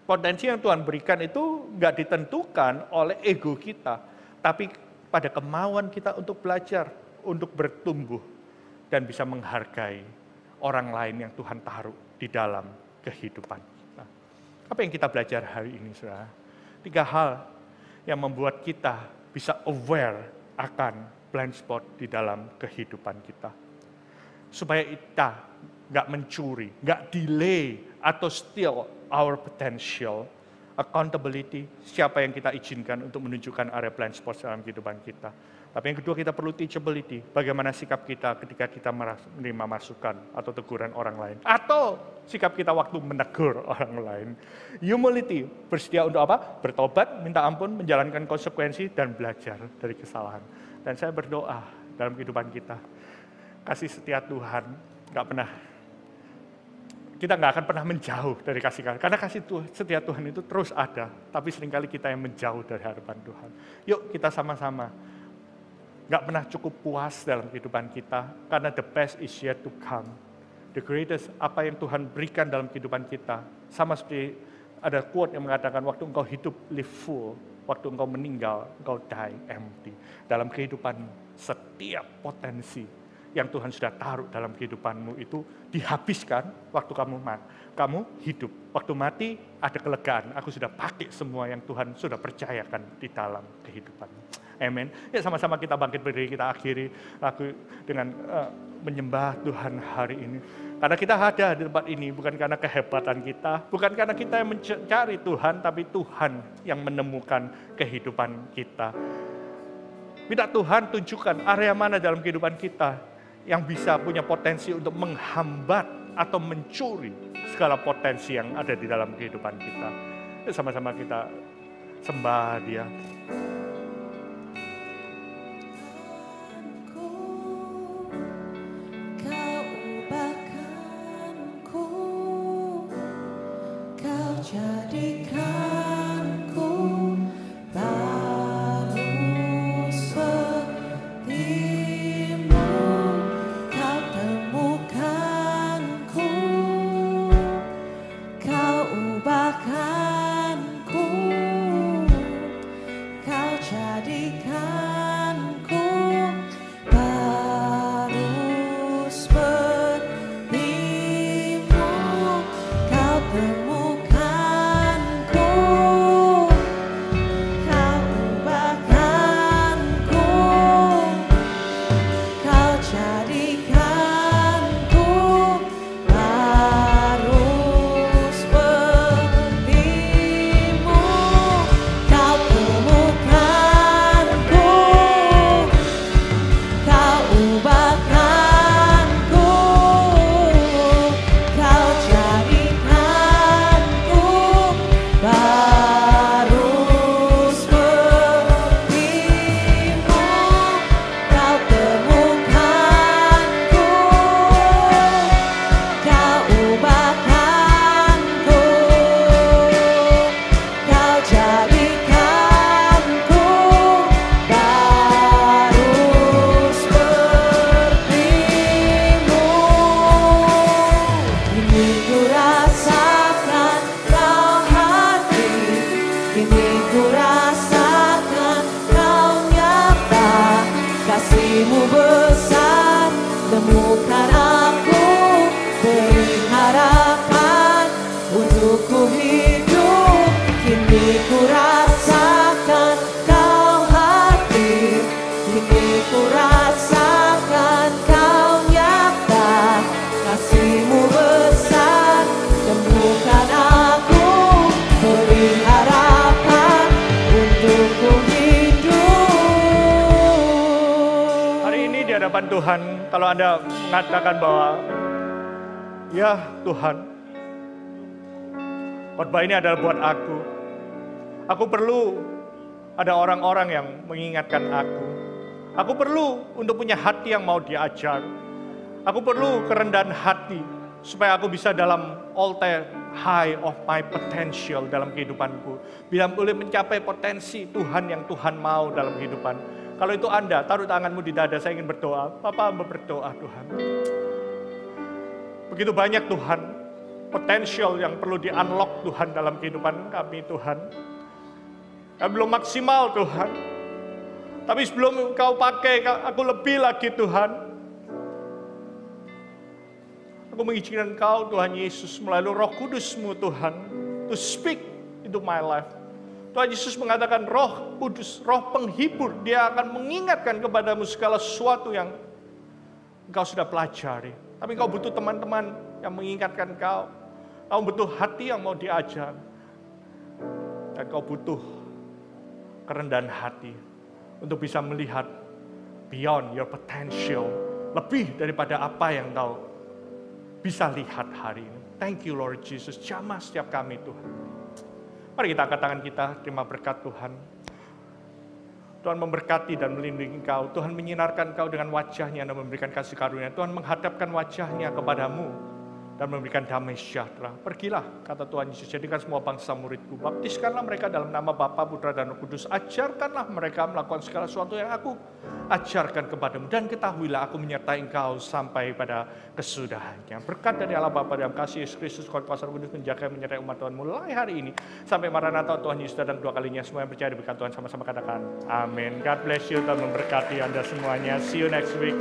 Potensi yang Tuhan berikan itu nggak ditentukan oleh ego kita, tapi pada kemauan kita untuk belajar, untuk bertumbuh, dan bisa menghargai orang lain yang Tuhan taruh di dalam kehidupan kita. Apa yang kita belajar hari ini, saudara? 3 hal yang membuat kita bisa aware akan blind spot di dalam kehidupan kita. Supaya kita nggak mencuri, nggak delay atau steal our potential. Accountability, siapa yang kita izinkan untuk menunjukkan area blind spot dalam kehidupan kita. Tapi yang kedua kita perlu teachability, bagaimana sikap kita ketika kita menerima masukan atau teguran orang lain. Atau sikap kita waktu menegur orang lain. Humility, bersedia untuk apa? Bertobat, minta ampun, menjalankan konsekuensi, dan belajar dari kesalahan. Dan saya berdoa dalam kehidupan kita, kasih setia Tuhan kita nggak akan pernah menjauh dari kasih Tuhan. Karena kasih setia Tuhan itu terus ada, tapi seringkali kita yang menjauh dari hadapan Tuhan. Yuk kita sama-sama, nggak pernah cukup puas dalam kehidupan kita, karena the best is yet to come. The greatest, apa yang Tuhan berikan dalam kehidupan kita, sama seperti ada quote yang mengatakan, waktu engkau hidup, live full. Waktu engkau meninggal, engkau die empty. Dalam kehidupan, setiap potensi yang Tuhan sudah taruh dalam kehidupanmu itu dihabiskan waktu kamu hidup. Waktu mati ada kelegaan, aku sudah pakai semua yang Tuhan sudah percayakan di dalam kehidupan. Amin. Ya sama-sama kita bangkit berdiri, kita akhiri lagu dengan menyembah Tuhan hari ini. Karena kita ada di tempat ini bukan karena kehebatan kita, bukan karena kita yang mencari Tuhan, tapi Tuhan yang menemukan kehidupan kita. Minta Tuhan tunjukkan area mana dalam kehidupan kita yang bisa punya potensi untuk menghambat atau mencuri segala potensi yang ada di dalam kehidupan kita. Ya, sama-sama kita sembah Dia. Jadikanku baru seperti-Mu, Kau temukanku, Kau ubahkanku, Kau jadikanku baru seperti-Mu, Kau temukanku. Kasih-Mu besar, temukan aku, beri harapan untuk ku hidup. Kini ku rasakan Kau hadir, kini ku rasakan Kau nyata. Kasih-Mu besar, temukan aku, beri harapan untuk ku hidup. Di hadapan Tuhan, kalau Anda mengatakan bahwa ya Tuhan, khotbah ini adalah buat aku. Aku perlu ada orang-orang yang mengingatkan aku. Aku perlu untuk punya hati yang mau diajar. Aku perlu kerendahan hati supaya aku bisa dalam all time high of my potential dalam kehidupanku. Bila boleh mencapai potensi Tuhan yang Tuhan mau dalam kehidupan. Kalau itu Anda, taruh tanganmu di dada, saya ingin berdoa. Bapak hamba berdoa Tuhan. Begitu banyak Tuhan, potensial yang perlu di-unlock Tuhan dalam kehidupan kami Tuhan. Kami belum maksimal Tuhan. Tapi sebelum Engkau pakai, aku lebih lagi Tuhan. Aku mengizinkan Engkau Tuhan Yesus melalui Roh Kudus-Mu Tuhan, to speak into my life. Tuhan Yesus mengatakan Roh Kudus, Roh penghibur, Dia akan mengingatkan kepadamu segala sesuatu yang engkau sudah pelajari. Tapi engkau butuh teman-teman yang mengingatkan engkau. Engkau butuh hati yang mau diajar. Dan engkau butuh kerendahan hati untuk bisa melihat beyond your potential, lebih daripada apa yang engkau bisa lihat hari ini. Thank you Lord Jesus, jamah setiap kami Tuhan. Mari kita angkat tangan kita, terima berkat Tuhan. Tuhan memberkati dan melindungi engkau. Tuhan menyinarkan engkau dengan wajah-Nya dan memberikan kasih karunia. Tuhan menghadapkan wajah-Nya kepadamu dan memberikan damai sejahtera. Pergilah, kata Tuhan Yesus, jadikan semua bangsa murid-Ku. Baptiskanlah mereka dalam nama Bapa, Putra, dan Roh Kudus. Ajarkanlah mereka melakukan segala sesuatu yang Aku ajarkan kepadamu. Dan ketahuilah aku menyertai engkau sampai pada kesudahannya. Berkat dari Allah Bapa dalam kasih Yesus Kristus, kuasa Roh Kudus menjaga menyertai umat Tuhan mulai hari ini. Sampai Maranatha Tuhan Yesus datang dua kalinya. Semua yang percaya berkat Tuhan sama-sama katakan amin. God bless you, Tuhan memberkati Anda semuanya. See you next week.